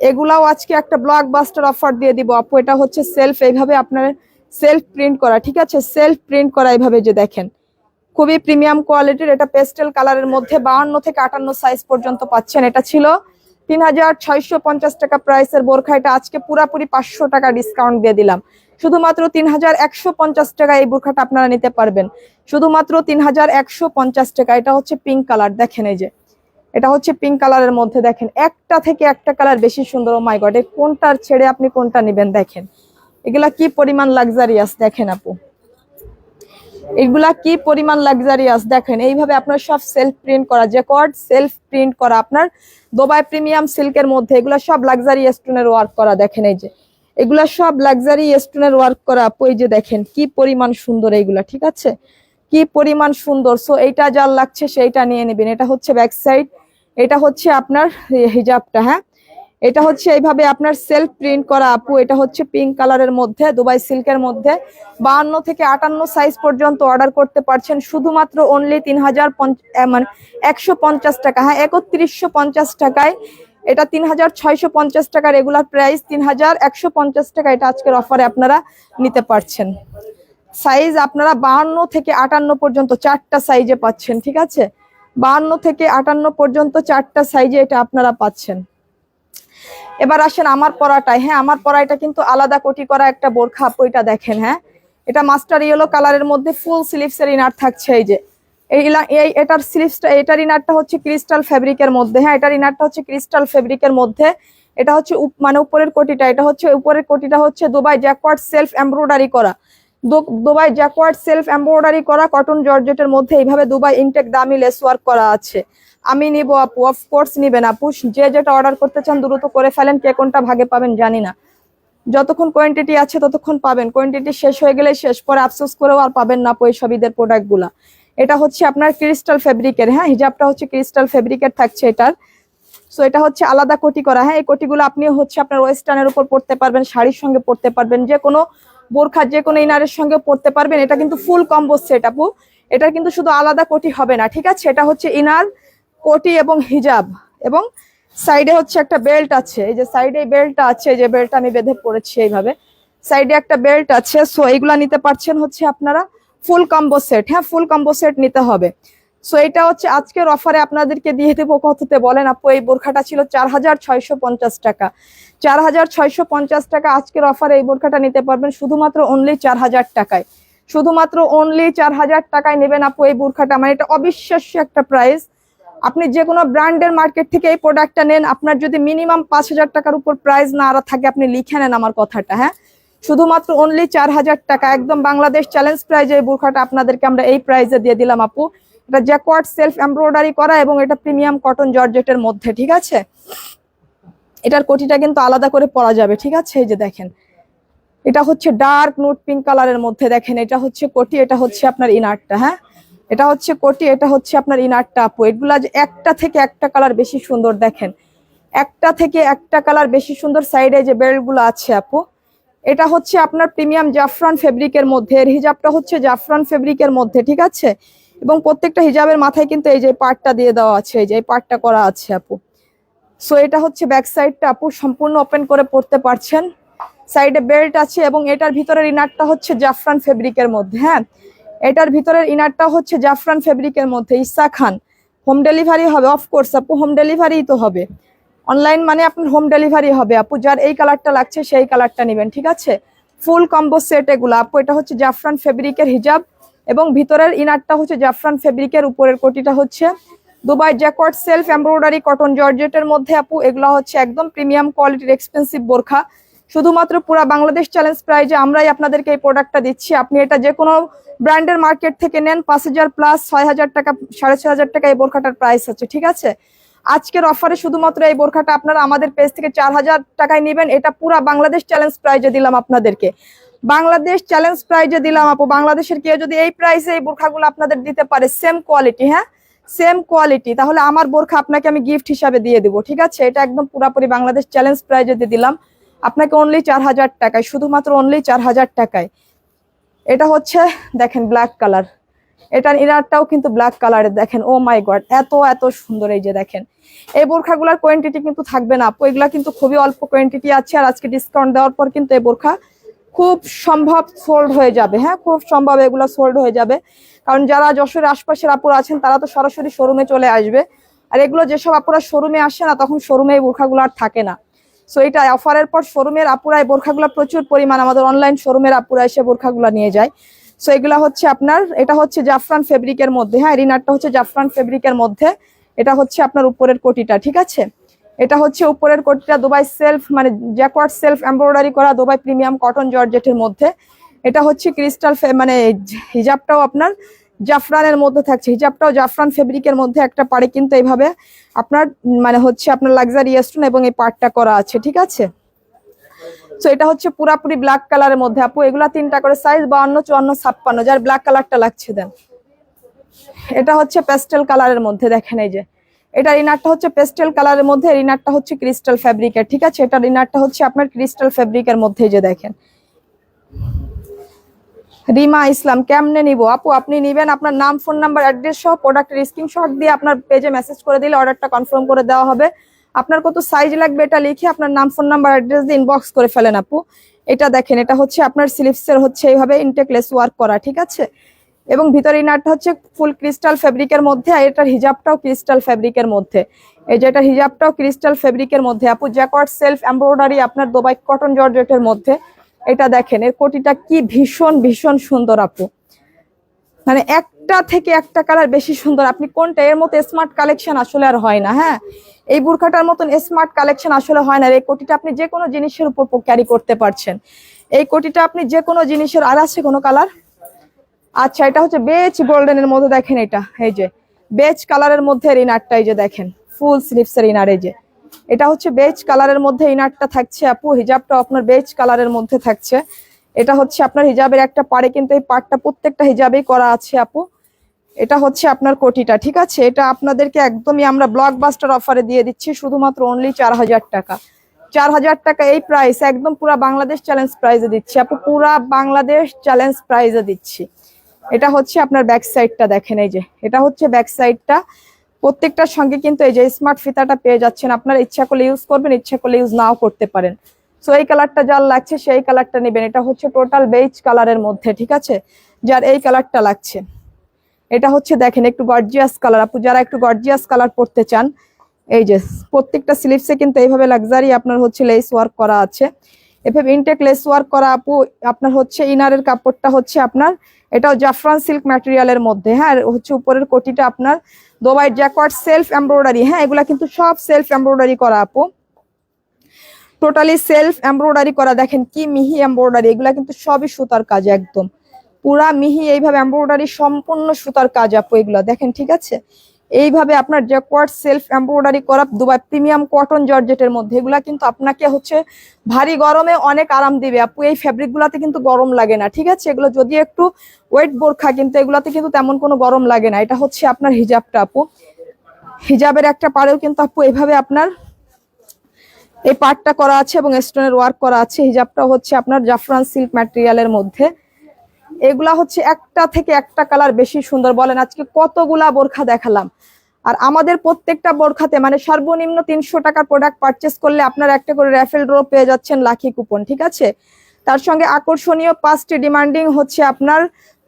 এগুলাও আজকে একটা ব্লকবাস্টার অফার দিয়ে দিব আপু। এটা হচ্ছে সেলফ, এইভাবে আপনার সেলফ প্রিন্ট করা, ঠিক আছে। সেলফ প্রিন্ট করা এইভাবে যে দেখেন, খুবই প্রিমিয়াম কোয়ালিটির। এটা পেস্টেল কালারের মধ্যে 52 থেকে 58 সাইজ পর্যন্ত পাচ্ছেন। এটা ছিল 3650 টাকা প্রাইসের বোরখা। এটা আজকে পুরাপুরি 500 টাকা ডিসকাউন্ট দিয়ে দিলাম। শুধুমাত্র 3150 টাকা এই বোরখাটা আপনারা নিতে পারবেন, শুধুমাত্র 3150 টাকা। এটা হচ্ছে পিঙ্ক কালার, দেখেন এই যে এটা হচ্ছে পিঙ্ক কালারের মধ্যে। দেখেন একটা থেকে একটা কালার বেশি সুন্দর। ও মাই গড, এই কোনটার ছেড়ে আপনি কোনটা নেবেন। দেখেন এগুলা কি পরিমাণ লাক্সারিয়াস, দেখেন আপু এগুলা কি পরিমাণ লাক্সারিয়াস। দেখেন এইভাবে আপনার সব সেলফ প্রিন্ট করা, জ্যাকওয়ার্ড সেলফ প্রিন্ট করা আপনার দুবাই প্রিমিয়াম সিল্কের মধ্যে। এগুলা সব লাক্সারি স্টোনের ওয়ার্ক করা। দেখেন এই যে এগুলা সব লাক্সারি স্টোনের ওয়ার্ক করা আপু। এই যে দেখেন কি পরিমাণ সুন্দর এইগুলা, ঠিক আছে, কি পরিমাণ সুন্দর। সো এইটা যার লাগছে সেইটা নিয়ে নেবেন। এটা হচ্ছে ব্যাক সাইড, এটা হচ্ছে আপনার হিজাবটা। হ্যাঁ, এটা হচ্ছে এইভাবে আপনার সেলফ প্রিন্ট করা আপু। এটা হচ্ছে পিঙ্ক কালারের মধ্যে, দুবাই সিল্কের মধ্যে। 52 থেকে 58 সাইজ পর্যন্ত অর্ডার করতে পারছেন শুধুমাত্র অনলি 150 টাকা। হ্যাঁ, 3150 টাকায়। এটা 3650 টাকা রেগুলার প্রাইস, 3150 টাকা এটা আজকের অফারে আপনারা নিতে পারছেন। সাইজ আপনারা 52 থেকে 58 পর্যন্ত 4টা সাইজে পাচ্ছেন, ঠিক আছে। 52 থেকে 58 পর্যন্ত 4টা সাইজে এটা আপনারা পাচ্ছেন। এবার আসেন আমার পরাটায়। হ্যাঁ, আমার পরাটা কিন্তু আলাদা কোটি করা একটা বোরখা আপু। এটা দেখেন, হ্যাঁ এটা মাস্টার ইয়েলো কালারের মধ্যে ফুল স্লিভসের ইনার থাকছে। এই যে এটার স্লিভসটা, এটার ইনারটা হচ্ছে ক্রিস্টাল ফেব্রিকের মধ্যে। হ্যাঁ, এটার ইনারটা হচ্ছে ক্রিস্টাল ফেব্রিকের মধ্যে। এটা হচ্ছে মানে উপরের কোটিটা, এটা হচ্ছে উপরের কোটিটা হচ্ছে দুবাই জ্যাকওয়ার্ড সেলফ এমব্রয়ডারি করা, দুবাই জ্যাকওয়ার্ড সেলফ এমব্রয়ডারি করা কটন জর্জেটের মধ্যে। এইভাবে দুবাই ইনটেক দামি লেস ওয়ার্ক করা আছে। আমি নিব আপু, অফকোর্স নিবেন আপু। যে যেটা অর্ডার করতে চান দ্রুত করে ফেলেন, কে কোনটা ভাগে পাবেন জানি না। যতক্ষণ কোয়ান্টিটি আছে ততক্ষণ পাবেন, কোয়ান্টিটি শেষ হয়ে গেলে শেষ, পরে আফসোস করেও আর পাবেন না এইসব ঈদের প্রোডাক্ট গুলা। এটা হচ্ছে আপনার ক্রিস্টাল ফেব্রিকের, হ্যাঁ হিজাবটা হচ্ছে ক্রিস্টাল ফেব্রিকের থাকছে এটার। সো এটা হচ্ছে আলাদা কোটি করা, হ্যাঁ এই কোটিগুলো আপনি হচ্ছে আপনার ওয়েস্টার্নের উপর পড়তে পারবেন, শাড়ির সঙ্গে পড়তে পারবেন, যে কোনো বোরখা যে কোনো ইনারের সঙ্গে পড়তে পারবেন। এটা কিন্তু ফুল কম্বো সেট আপু, এটার কিন্তু শুধু আলাদা কোটি হবে না, ঠিক আছে। এটা হচ্ছে ইনার, কোটি এবং হিজাব, এবং সাইডে হচ্ছে একটা বেল্ট আছে, এই যে সাইডে বেল্টটা আছে, এই যে বেল্টটা আমি বেঁধে পড়েছি এইভাবে, সাইডে একটা বেল্ট আছে। সো এইগুলা নিতে পারছেন হচ্ছে আপনারা ফুল কম্বো সেট, হ্যাঁ ফুল কম্বো সেট নিতে হবে। সো এটা হচ্ছে আজকের অফারে আপনাদেরকে দিয়ে দেবো কততে বলেন আপু? এই বোরখাটা ছিল 4650 টাকা, 4650 টাকা আজকের অফারে এই বোরখাটা নিতে পারবেন শুধুমাত্র অনলি 4000 টাকায়, শুধুমাত্র অনলি 4000 টাকায় নেবেন আপু এই বোরখাটা। মানে এটা অবিশ্বাস্য একটা প্রাইস। আপনি যে কোনো ব্র্যান্ডের মার্কেট থেকে এই প্রোডাক্টটা নেন, আপনার যদি মিনিমাম 5000 টাকার উপর প্রাইস না থাকে, আপনি লিখে নেন আমার কথাটা, হ্যাঁ শুধুমাত্র অনলি 4000 টাকা, একদম বাংলাদেশ চ্যালেঞ্জ প্রাইজে এই বোরখাটা আপনাদেরকে আমরা এই প্রাইসে দিয়ে দিলাম আপু। এটা জ্যাকওয়ার্ড সেলফ এমব্রয়ডারি করা এবং এটা প্রিমিয়াম কটন জর্জেটের মধ্যে, ঠিক আছে। এটার কোটিটা কিন্তু আলাদা করে পরা যাবে, ঠিক আছে। এই যে দেখেন, এটা হচ্ছে ডার্ক নুট পিঙ্ক কালারের মধ্যে, দেখেন এটা হচ্ছে কোটি, এটা হচ্ছে আপনার ইনারটা, হ্যাঁ এটা হচ্ছে কোটি, এটা হচ্ছে আপনার ইনারটা আপু। এগুলা যে একটা থেকে একটা কালার বেশি সুন্দর, দেখেন একটা থেকে একটা কালার বেশি সুন্দর। সাইডে যে বেল্ট গুলো আছে আপু, এটা হচ্ছে আপনার প্রিমিয়াম জাফরান ফেব্রিকের মধ্যে, এর হিজাবটা হচ্ছে জাফরান ফেব্রিকের মধ্যে, ঠিক আছে। এবং প্রত্যেকটা হিজাবের মাথায় কিন্তু এই যে পার্টটা দিয়ে দেওয়া আছে, এই যে এই পার্টটা করা আছে আপু। সো এটা হচ্ছে ব্যাক সাইডটা আপু, সম্পূর্ণ ওপেন করে পড়তে পারছেন, সাইডে বেল্ট আছে এবং এটার ভিতরের ইনারটা হচ্ছে জাফরান ফেব্রিকের মধ্যে, হ্যাঁ এটার ভিতরের ইনারটা হচ্ছে জাফরান ফেব্রিকের মধ্যে। ইসা খান, হোম ডেলিভারি হবে? অফকোর্স আপু হোম ডেলিভারি তো হবে, অনলাইন মানে আপনার হোম ডেলিভারি হবে আপু। যার এই কালারটা লাগছে সেই কালারটা নেবেন, ঠিক আছে। ফুল কম্বো সেট এগুলো আপু। এটা হচ্ছে জাফরান ফেব্রিকের হিজাব এবং ভিতরের ইনারটা হচ্ছে জাফরান ফেব্রিকের, উপরের কোটিটা হচ্ছে Dubai jacquard self embroidery cotton জর্জেটের মধ্যে আপু। এগুলো হচ্ছে একদম প্রিমিয়াম কোয়ালিটির এক্সপেন্সিভ বোরখা, শুধুমাত্র পুরো বাংলাদেশ চ্যালেঞ্জ প্রাইজে আমরাই আপনাদেরকে এই প্রোডাক্টটা দিচ্ছি। আপনি এটা যে কোনো ব্র্যান্ডের মার্কেট থেকে নেন 5000 প্লাস 6000 টাকা 6500 টাকা এই বোরখাটার প্রাইস আছে, ঠিক আছে। আজকের অফারে শুধুমাত্র এই বোরখাটা আপনারা আমাদের পেজ থেকে 4000 টাকায় নেবেন, এটা পুরা বাংলাদেশ চ্যালেঞ্জ প্রাইজে দিলাম আপনাদেরকে, বাংলাদেশ চ্যালেঞ্জ প্রাইজে দিলাম আপু। বাংলাদেশের কেউ যদি এই প্রাইসে এই বোরখাগুলো আপনাদের দিতে পারে সেম কোয়ালিটি, হ্যাঁ সেম কোয়ালিটি, তাহলে আমার বোরখা আপনাকে আমি গিফট হিসাবে দিয়ে দেবো, ঠিক আছে। এটা একদম পুরাপুরি বাংলাদেশ চ্যালেঞ্জ প্রাইজে দিয়ে দিলাম আপনাকে অনলি 4000 টাকায়, শুধুমাত্র অনলি 4000 টাকায়। এটা হচ্ছে দেখেন ব্ল্যাক কালার, এটার ইনারটাও কিন্তু ব্ল্যাক কালারের, দেখেন ও মাই গড এত এত সুন্দর। এই যে দেখেন, এই বোরখাগুলোর কোয়ান্টিটি কিন্তু থাকবে না আপু, এগুলা কিন্তু খুবই অল্প কোয়ান্টিটি আছে। আর আজকে ডিসকাউন্ট দেওয়ার পর কিন্তু এই বোরখা খুব সম্ভব সোল্ড হয়ে যাবে, হ্যাঁ খুব সম্ভব এগুলো সোল্ড হয়ে যাবে, কারণ যারা যশোরের আশপাশের আপুরা আছেন তারা তো সরাসরি শোরুমে চলে আসবে। আর এগুলো যেসব আপুরা শোরুমে আসে না, তখন শোরুমে এই বোরখাগুলো আর থাকে না। সো এটা অফারের পর শোরুমের আপুরা এই বোরখাগুলো প্রচুর পরিমাণ আমাদের অনলাইন শোরুমের আপুরা এসে বোরখাগুলো নিয়ে যায়। সো এগুলা হচ্ছে আপনার, এটা হচ্ছে জাফরান ফেব্রিকের মধ্যে, হ্যাঁ রিনারটা হচ্ছে জাফরান ফেব্রিকের মধ্যে। এটা হচ্ছে আপনার উপরের কোটিটা, ঠিক আছে। এটা হচ্ছে উপরের কোটিটা দুবাই সেলফ মানে জ্যাকওয়ার্ড সেলফ এমব্রয়ডারি করা দুবাই প্রিমিয়াম কটন জর্জেটের মধ্যে। এটা হচ্ছে ক্রিস্টাল মানে হিজাবটাও আপনার জাফরানের মধ্যে থাকছে, হিজাবটাও জাফরান ফেব্রিকের মধ্যে, একটা পাড়ে কিন্তু এইভাবে আপনার মানে হচ্ছে আপনার লাক্সারি স্টোন এবং এই পার্টটা করা আছে, ঠিক আছে। সো এটা হচ্ছে পুরাপুরি ব্ল্যাক কালারের মধ্যে আপু। এগুলা 3টা করে সাইজ 52, 54, 56, যার ব্ল্যাক কালারটা লাগছে দেন। এটা হচ্ছে পেস্টেল কালারের মধ্যে, দেখেন এই যে এটার ইনারটা হচ্ছে পেস্টেল কালারের মধ্যে, ইনারটা হচ্ছে ক্রিস্টাল ফেব্রিকের, ঠিক আছে। এটার ইনারটা হচ্ছে আপনার ক্রিস্টাল ফেব্রিকের মধ্যে, যে দেখেন। রিমা ইসলাম, কেমনে নিব আপু? আপনি নিবেন আপনার নাম ফোন নাম্বার অ্যাড্রেস সহ প্রোডাক্টের স্ক্রিনশট দিয়ে আপনার পেজে মেসেজ করে দিলে অর্ডারটা কনফার্ম করে দেওয়া হবে। আপনার কত সাইজ লাগবে এটা লিখে আপনার নাম ফোন নাম্বার অ্যাড্রেস দিয়ে ইনবক্স করে ফেলেন আপু। এটা দেখেন, এটা হচ্ছে আপনার স্লিভসের হচ্ছে এইভাবে ইনটেকলেস ওয়ার্ক করা, ঠিক আছে। এবং ভিতরে ইনারটা হচ্ছে ফুল ক্রিস্টাল ফেব্রিকের মধ্যে, আর এটার হিজাবটাও ক্রিস্টাল ফেব্রিকের মধ্যে। এই যে এটার হিজাবটাও ক্রিস্টাল ফেব্রিকের মধ্যে আপু, জ্যাকওয়ার্ড সেলফ এমব্রয়ডারি আপনার দুবাই কটন জর্জেটের মধ্যে। এটা দেখেন, এর কোটিটা কি ভীষণ ভীষণ সুন্দর আপু, মানে একটা থেকে একটা কালার বেশি সুন্দর। আপনি কোনটা, এর মতো স্মার্ট কালেকশন আসলে আর হয় না, হ্যাঁ এই বুরখাটার মতন স্মার্ট কালেকশন আসলে হয় না। এই কোটিটা আপনি যে কোনো জিনিসের উপর ক্যারি করতে পারছেন, এই কোটিটা আপনি যে কোনো জিনিসের। আর আছে কোনো কালার? আচ্ছা, এটা হচ্ছে বেজ গোল্ডেনের মধ্যে, দেখেন এটা এই যে বেজ কালারের মধ্যে ইনারটা, এই যে দেখেন ফুল স্লিভসের ইনার, এই যে এটা হচ্ছে বেজ কালারের মধ্যে ইনারটা থাকছে আপু, হিজাবটা আপনার বেজ কালারের মধ্যে থাকছে। এটা হচ্ছে আপনার হিজাবের একটা পাড়ে, কিন্তু এই পাড়টা প্রত্যেকটা হিজাবেই করা আছে আপু। এটা হচ্ছে আপনার কোটিটা, ঠিক আছে। এটা আপনাদেরকে একদমই আমরা ব্লকবাস্টার অফারে দিয়ে দিচ্ছি, শুধুমাত্র অনলি 4000 টাকা। 4000 টাকা এই প্রাইস একদম পুরা বাংলাদেশ চ্যালেঞ্জ প্রাইজে দিচ্ছি আপু, পুরা বাংলাদেশ চ্যালেঞ্জ প্রাইজে দিচ্ছি। এটা হচ্ছে আপনার ব্যাক সাইডটা দেখেন, এই যে এটা হচ্ছে ব্যাক সাইডটা। প্রত্যেকটার সঙ্গে কিন্তু এই যে স্মার্ট ফিতাটা পেয়ে যাচ্ছেন, আপনার ইচ্ছা করলে ইউজ করবেন, ইচ্ছা করলে ইউজ নাও করতে পারেন। সো এই কালারটা যার লাগছে সেই কালারটা নেবেন। এটা হচ্ছে টোটাল বেজ কালারের মধ্যে, ঠিক আছে, যার এই কালারটা লাগছে। এটা হচ্ছে দেখেন একটু গর্জিয়াস কালার আপু, যারা একটু গর্জিয়াস কালার পরতে চান, এই যে প্রত্যেকটা স্লিভসে কিন্তু এইভাবে লাক্সারি আপনার হচ্ছে লেস ওয়ার্ক করা আছে, এভাবে ইনটেক লেস ওয়ার্ক করা আপু। আপনার হচ্ছে ইনারের কাপড়টা হচ্ছে আপনার এটাও জাফরান সিল্ক ম্যাটেরিয়ালের মধ্যে, হ্যাঁ। হচ্ছে উপরের কোটিটা আপনার দুবাই জ্যাকওয়ার্ড সেলফ এমব্রয়ডারি, হ্যাঁ, এগুলা কিন্তু সব সেলফ এমব্রয়ডারি করা আপু, টোটালি সেলফ এমব্রয়ডারি করা। দেখেন কি মিহি এমব্রয়ডারি, এগুলা কিন্তু সবই সুতার কাজ, একদম পুরা মিহি এইভাবে এমব্রয়ডারি, সম্পূর্ণ সুতার কাজ আপু এগুলা দেখেন, ঠিক আছে। এইভাবে আপনার জ্যাকওয়ার্ড সেলফ এমব্রয়ডারি করা দুবাই প্রিমিয়াম কটন জর্জেটের মধ্যে, এগুলা কিন্তু আপনাকে হচ্ছে ভারী গরমে অনেক আরাম দিবে আপু। এই ফ্যাব্রিক গুলাতে কিন্তু গরম লাগে না, ঠিক আছে। এগুলো যদি একটু ওয়েট বোরখা, কিন্তু এগুলাতে কিন্তু তেমন কোনো গরম লাগে না। এটা হচ্ছে আপনার হিজাবটা আপু, হিজাবের একটা পাড়েও কিন্তু আপু এইভাবে আপনার এই পার্টটা করা আছে এবং স্টোনের ওয়ার্ক করা আছে। হিজাবটা হচ্ছে আপনার জাফরান সিল্ক ম্যাটেরিয়ালের মধ্যে। এগুলা হচ্ছে একটা থেকে একটা কালার বেশি সুন্দর। বলেন আজকে কতগুলা বোরখা দেখালাম, আর আমাদের প্রত্যেকটা বোরখাতে মানে সর্বনিম্ন 300 টাকার প্রোডাক্ট পারচেস করলে আপনার একটা করে র্যাফেল ড্র পেয়ে যাচ্ছেন, লাকি কুপন, ঠিক আছে। তার সঙ্গে আকর্ষণীয় 5টি ডিমান্ডিং হচ্ছে আপনার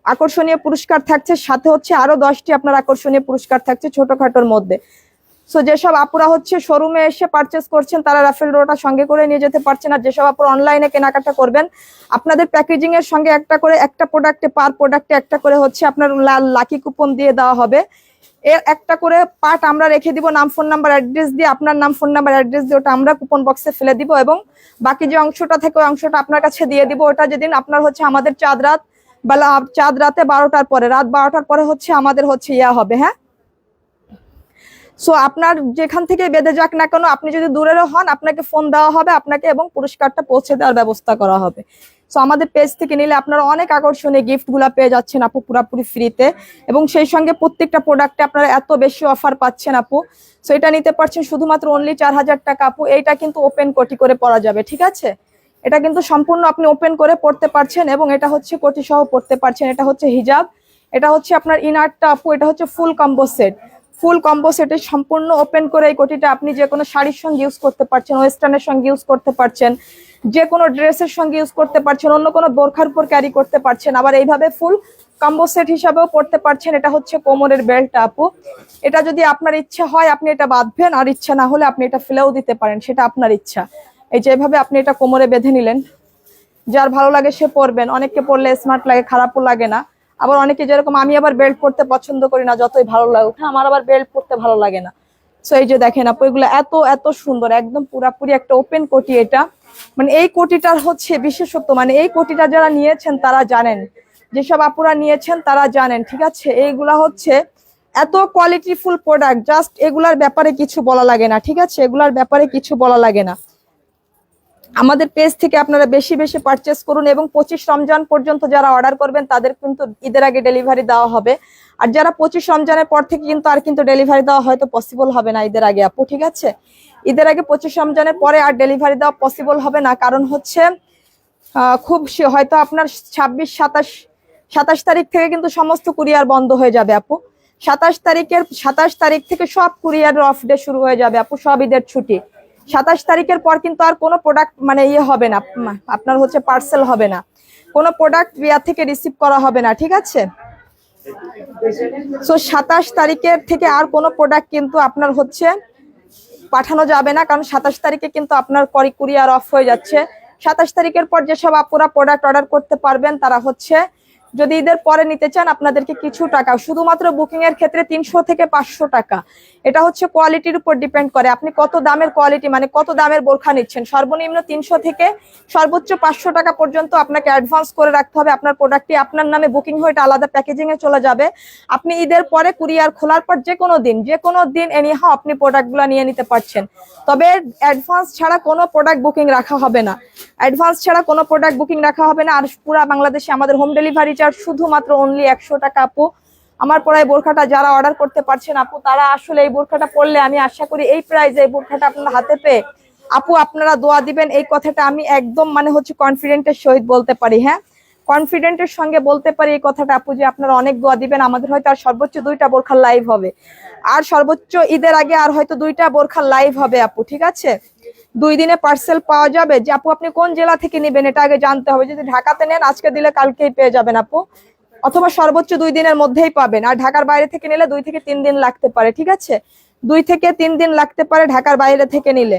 আকর্ষণীয় পুরস্কার থাকছে, সাথে হচ্ছে আরো 10টি আপনার আকর্ষণীয় পুরস্কার থাকছে ছোটখাটোর মধ্যে। সো যেসব আপুরা হচ্ছে শোরুমে এসে পারচেস করছেন তারা রাফেল ড্রটা সঙ্গে করে নিয়ে যেতে পারছেন, আর যেসব আপুরা অনলাইনে কেনাকাটা করবেন আপনাদের প্যাকেজিং এর সঙ্গে একটা করে, একটা প্রোডাক্টে পার প্রোডাক্টে একটা করে হচ্ছে আপনার লাকি কুপন দিয়ে দেওয়া হবে। এর একটা করে পার্ট আমরা রেখে দিব নাম ফোন নাম্বার অ্যাড্রেস দিয়ে, আপনার নাম ফোন নাম্বার অ্যাড্রেস দিয়ে ওটা আমরা কুপন বক্সে ফেলে দিব, এবং বাকি যে অংশটা থাকে ওই অংশটা আপনার কাছে দিয়ে দিব। ওটা যেদিন আপনার হচ্ছে আমাদের চাঁদ রাতে 12টার পরে, রাত 12টার পরে হচ্ছে আমাদের হচ্ছে ইয়া হবে, হ্যাঁ। সো আপনার যেখান থেকে বেঁধে যাক না কেন, আপনি যদি দূরেরও হন আপনাকে ফোন দেওয়া হবে আপনাকে, এবং পুরস্কারটা পৌঁছে দেওয়ার ব্যবস্থা করা হবে। সো আমাদের পেজ থেকে নিলে আপনারা অনেক আকর্ষণীয় গিফট গুলা পেয়ে যাচ্ছেন আপু, পুরোপুরি ফ্রিতে, এবং সেই সঙ্গে প্রত্যেকটা প্রোডাক্টে আপনারা এত বেশি অফার পাচ্ছেন আপু। সো এটা নিতে পারছেন শুধুমাত্র অনলি 4000 টাকা আপু। এইটা কিন্তু ওপেন কোটি করে পরা যাবে, ঠিক আছে। এটা কিন্তু সম্পূর্ণ আপনি ওপেন করে পড়তে পারছেন, এবং এটা হচ্ছে কোটি সহ পড়তে পারছেন। এটা হচ্ছে হিজাব, এটা হচ্ছে আপনার ইনারটা আপু, এটা হচ্ছে ফুল কম্বো সেট। ফুল কম্বো সেটে সম্পূর্ণ ওপেন করে এই কোটিটা আপনি যে কোনো শাড়ির সঙ্গে ইউজ করতে পারছেন, ওয়েস্টার্নের সঙ্গে ইউজ করতে পারছেন, যে কোনো ড্রেসের সঙ্গে ইউজ করতে পারছেন, অন্য কোনো বোরখার উপর ক্যারি করতে পারছেন, আবার এইভাবে ফুল কম্বো সেট হিসাবেও পড়তে পারছেন। এটা হচ্ছে কোমরের বেল্টটা আপু, এটা যদি আপনার ইচ্ছা হয় আপনি এটা বাঁধবেন, আর ইচ্ছা না হলে আপনি এটা ফেলেও দিতে পারেন, সেটা আপনার ইচ্ছা। এই যে এভাবে আপনি এটা কোমরে বেঁধে নিলেন, যার ভালো লাগে সে পরবেন। অনেককে পরলে স্মার্ট লাগে, খারাপও লাগে না। আবার অনেকে যেরকম আমি আবার বেল্ট পরতে পছন্দ করি না, যতই ভালো লাগুক, হ্যাঁ, আমার আবার বেল্ট পরতে ভালো লাগে না। সো এই যে দেখেন আপু, এগুলো এত এত সুন্দর, একদম পুরাপুরি একটা ওপেন কোটি। এটা মানে এই কোটিটার হচ্ছে বিশেষত্ব, মানে এই কোটিটা যারা নিয়েছেন তারা জানেন, যেসব আপুরা নিয়েছেন তারা জানেন, ঠিক আছে। এইগুলা হচ্ছে এত কোয়ালিটিফুল প্রোডাক্ট, জাস্ট এগুলার ব্যাপারে কিছু বলা লাগে না, ঠিক আছে, এগুলার ব্যাপারে কিছু বলা লাগে না। আমাদের পেজ থেকে আপনারা বেশি বেশি পারচেস করুন, এবং 25 রমজান পর্যন্ত যারা অর্ডার করবেন তাদের কিন্তু ঈদের আগে ডেলিভারি দেওয়া হবে। আর যারা 25 রমজানের পর থেকে কিন্তু আর কিন্তু ডেলিভারি দেওয়া হয়তো পসিবল হবে না ঈদের আগে আপু, ঠিক আছে। ঈদের আগে 25 রমজানের পরে আর ডেলিভারি দেওয়া পসিবল হবে না, কারণ হচ্ছে খুব হয়তো আপনার 27 তারিখ থেকে কিন্তু সমস্ত কুরিয়ার বন্ধ হয়ে যাবে আপু। 27 তারিখ থেকে সব কুরিয়ারের অফ ডে শুরু হয়ে যাবে আপু, সব ঈদের ছুটি। 27 তারিখের পর কিন্তু আর কোনো প্রোডাক্ট মানে ইয়ে হবে না, আপনার হচ্ছে পার্সেল হবে না, কোনো প্রোডাক্ট ইয়া থেকে রিসিভ করা হবে না, ঠিক আছে। সো 27 তারিখের থেকে আর কোনো প্রোডাক্ট কিন্তু আপনার হচ্ছে পাঠানো যাবে না, কারণ 27 তারিখে কিন্তু আপনার কুরিয়ার অফ হয়ে যাচ্ছে। 27 তারিখের পর যেসব আপুরা প্রোডাক্ট অর্ডার করতে পারবেন তারা হচ্ছে যদি ঈদের পরে নিতে চান আপনাদেরকে কিছু টাকা, শুধুমাত্র বুকিং এর ক্ষেত্রে 300 থেকে 500 টাকা। এটা হচ্ছে কোয়ালিটির উপর ডিপেন্ড করে, আপনি কত দামের কোয়ালিটি মানে কত দামের বোরখা নিচ্ছেন। সর্বনিম্ন 300 থেকে সর্বোচ্চ 500 টাকা পর্যন্ত আপনাকে অ্যাডভান্স করে রাখতে হবে। আপনার প্রোডাক্টটি আপনার নামে বুকিং হয়ে এটা আলাদা প্যাকেজিং এ চলে যাবে। আপনি ঈদের পরে কুরিয়ার খোলার পর যে কোনো দিন এনিহাও আপনি প্রোডাক্টগুলো নিয়ে নিতে পারছেন। তবে অ্যাডভান্স ছাড়া কোনো প্রোডাক্ট বুকিং রাখা হবে না, অ্যাডভান্স ছাড়া কোনো প্রোডাক্ট বুকিং রাখা হবে না। আর পুরো বাংলাদেশে আমাদের হোম ডেলিভারি চার্জ শুধুমাত্র অনলি 100 টাকা। আপু আমার পরে এই বোরখাটা যারা অর্ডার করতে পারছেন আপু, তারা আসলে এই বোরখাটা পরলে আমি আশা করি এই প্রাইসে এই বোরখাটা আপনার হাতে পেয়ে আপু আপনারা দোয়া দিবেন, এই কথাটা আমি একদম মানে হচ্ছে কনফিডেন্টের সহিত বলতে পারি। হ্যাঁ, কনফিডেন্টের সঙ্গে বলতে পারি এই কথাটা আপু, যে আপনারা অনেক দোয়া দিবেন। আমাদের হয়তো আর সর্বোচ্চ 2টা বোরখার লাইভ হবে, আর সর্বোচ্চ ঈদের আগে আর হয়তো 2টা বোরখার লাইভ হবে আপু, ঠিক আছে? 2 দিনে পার্সেল পাওয়া যাবে। যে আপু আপনি কোন জেলা থেকে নেবেন এটা আগে জানতে হবে। যদি ঢাকাতে নেন আজকে দিলে কালকেই পেয়ে যাবেন আপু, অথবা সর্বোচ্চ 2 দিনের মধ্যেই পাবেন। আর ঢাকার বাইরে থেকে নিলে 2 থেকে 3 দিন লাগতে পারে, ঠিক আছে? 2 থেকে 3 দিন লাগতে পারে ঢাকার বাইরে থেকে নিলে।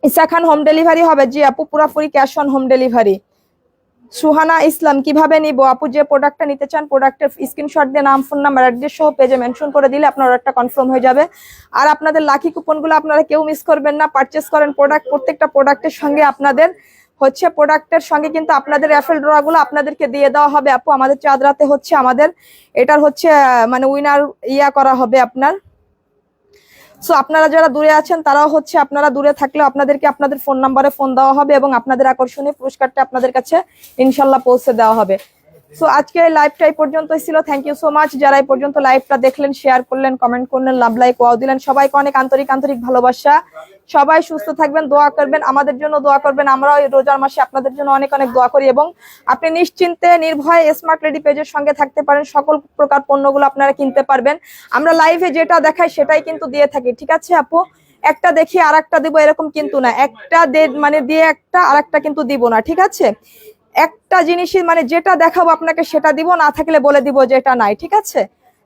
ইসা খান হোম ডেলিভারি হবে? জি আপু, পুরোপুরি cash on home delivery. Suhana Islam কিভাবে নিব? আপু যে প্রোডাক্টটা নিতে চান প্রোডাক্টের স্ক্রিনশট দিয়ে নাম, ফোন নাম্বার, অ্যাড্রেস সহ পেজে মেনশন করে দিলে আপনার অর্ডারটা কনফার্ম হয়ে যাবে। আর আপনাদের লাকি কুপনগুলো আপনারা কেউ মিস করবেন না। পারচেস করেন প্রোডাক্ট, প্রত্যেকটা প্রোডাক্টের সঙ্গে আপনাদের হচ্ছে প্রোডাক্টের সঙ্গে কিন্তু আপনাদের র্যাফেল ড্রগুলো আপনাদেরকে দিয়ে দেওয়া হবে আপু। আমাদের চাঁদ রাতে হচ্ছে আমাদের এটার হচ্ছে মানে উইনার করা হবে আপনার। সো আপনারা যারা দূরে আছেন তারাও হচ্ছে আপনারা দূরে থাকলেও আপনাদেরকে আপনাদের ফোন নাম্বারে ফোন দেওয়া হবে এবং আপনাদের আকর্ষণীয় পুরস্কারটা আপনাদের কাছে ইনশাল্লাহ পৌঁছে দেওয়া হবে। সো আজকে লাইভটা এই পর্যন্তই ছিল। থ্যাংক ইউ সো মাচ যারা এই পর্যন্ত লাইভটা দেখলেন, শেয়ার করলেন, কমেন্ট করলেন, লাভ লাইক ওয়াও দিলেন। সবাইকে অনেক আন্তরিক আন্তরিক ভালোবাসা। সবাই সুস্থ থাকবেন, দোয়া করবেন, আমাদের জন্য দোয়া করবেন। আমরাও এই রোজার মাসে আপনাদের জন্য অনেক অনেক দোয়া করি এবং আপনি নিশ্চিন্তে নির্ভয়ে স্মার্ট লেডি পেজের সঙ্গে থাকতে পারেন। সকল প্রকার পণ্যগুলো আপনারা কিনতে পারবেন। আমরা লাইভে যেটা দেখাই সেটাই কিন্তু দিয়ে থাকি, ঠিক আছে আপু? একটা দেখি আর একটা দিব এরকম কিন্তু না, একটা মানে দিয়ে একটা আর একটা কিন্তু দিব না, ঠিক আছে? একটা জিনিসই মানে যেটা দেখাবো আপনাকে সেটা দিব, না থাকলে বলে দিব যে এটা নাই, ঠিক আছে?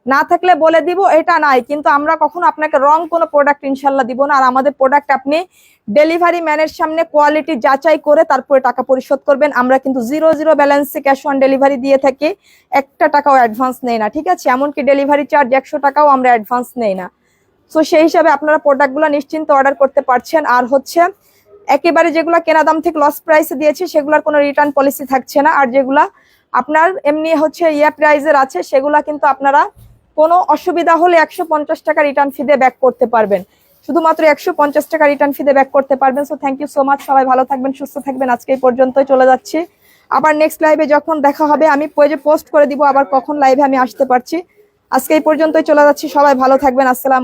না থাকলে বলে দিব এটা নাই, কিন্তু আমরা কখনো আপনাকে রং কোনো প্রোডাক্ট ইনশাল্লাহ দিব না। আর আমাদের প্রোডাক্ট আপনি ডেলিভারি ম্যানের সামনে কোয়ালিটি যাচাই করে তারপরে টাকা পরিশোধ করবেন। আমরা কিন্তু 0 ব্যালেন্সে ক্যাশ অন ডেলিভারি দিয়ে থাকি, একটা টাকাও অ্যাডভান্স নেই না, ঠিক আছে? এমনকি ডেলিভারি চার্জ 100 টাকাও আমরা অ্যাডভান্স নেই না। তো সেই হিসাবে আপনারা প্রোডাক্টগুলো নিশ্চিন্তে অর্ডার করতে পারছেন। আর হচ্ছে একেবারে যেগুলো কেনা দাম থেকে লস প্রাইসে দিয়েছি সেগুলোর কোনো রিটার্ন পলিসি থাকছে না। আর যেগুলা আপনার এমনি হচ্ছে প্রাইজের আছে সেগুলা কিন্তু আপনারা কোনো অসুবিধা হলে 150 টাকা রিটার্ন ফি দিয়ে ব্যাক করতে পারবেন, শুধুমাত্র 150 টাকা রিটার্ন ফি দিয়ে ব্যাক করতে পারবেন। So thank you so much, সবাই ভালো থাকবেন, সুস্থ থাকবেন। আজকে এই পর্যন্তই, চলে যাচ্ছি। আবার নেক্সট লাইভে যখন দেখা হবে আমি পেজে পোস্ট করে দিব আবার কখন লাইভে আমি আসতে পারছি। আজকে এই পর্যন্তই, চলে যাচ্ছি। সবাই ভালো থাকবেন। আসসালাম।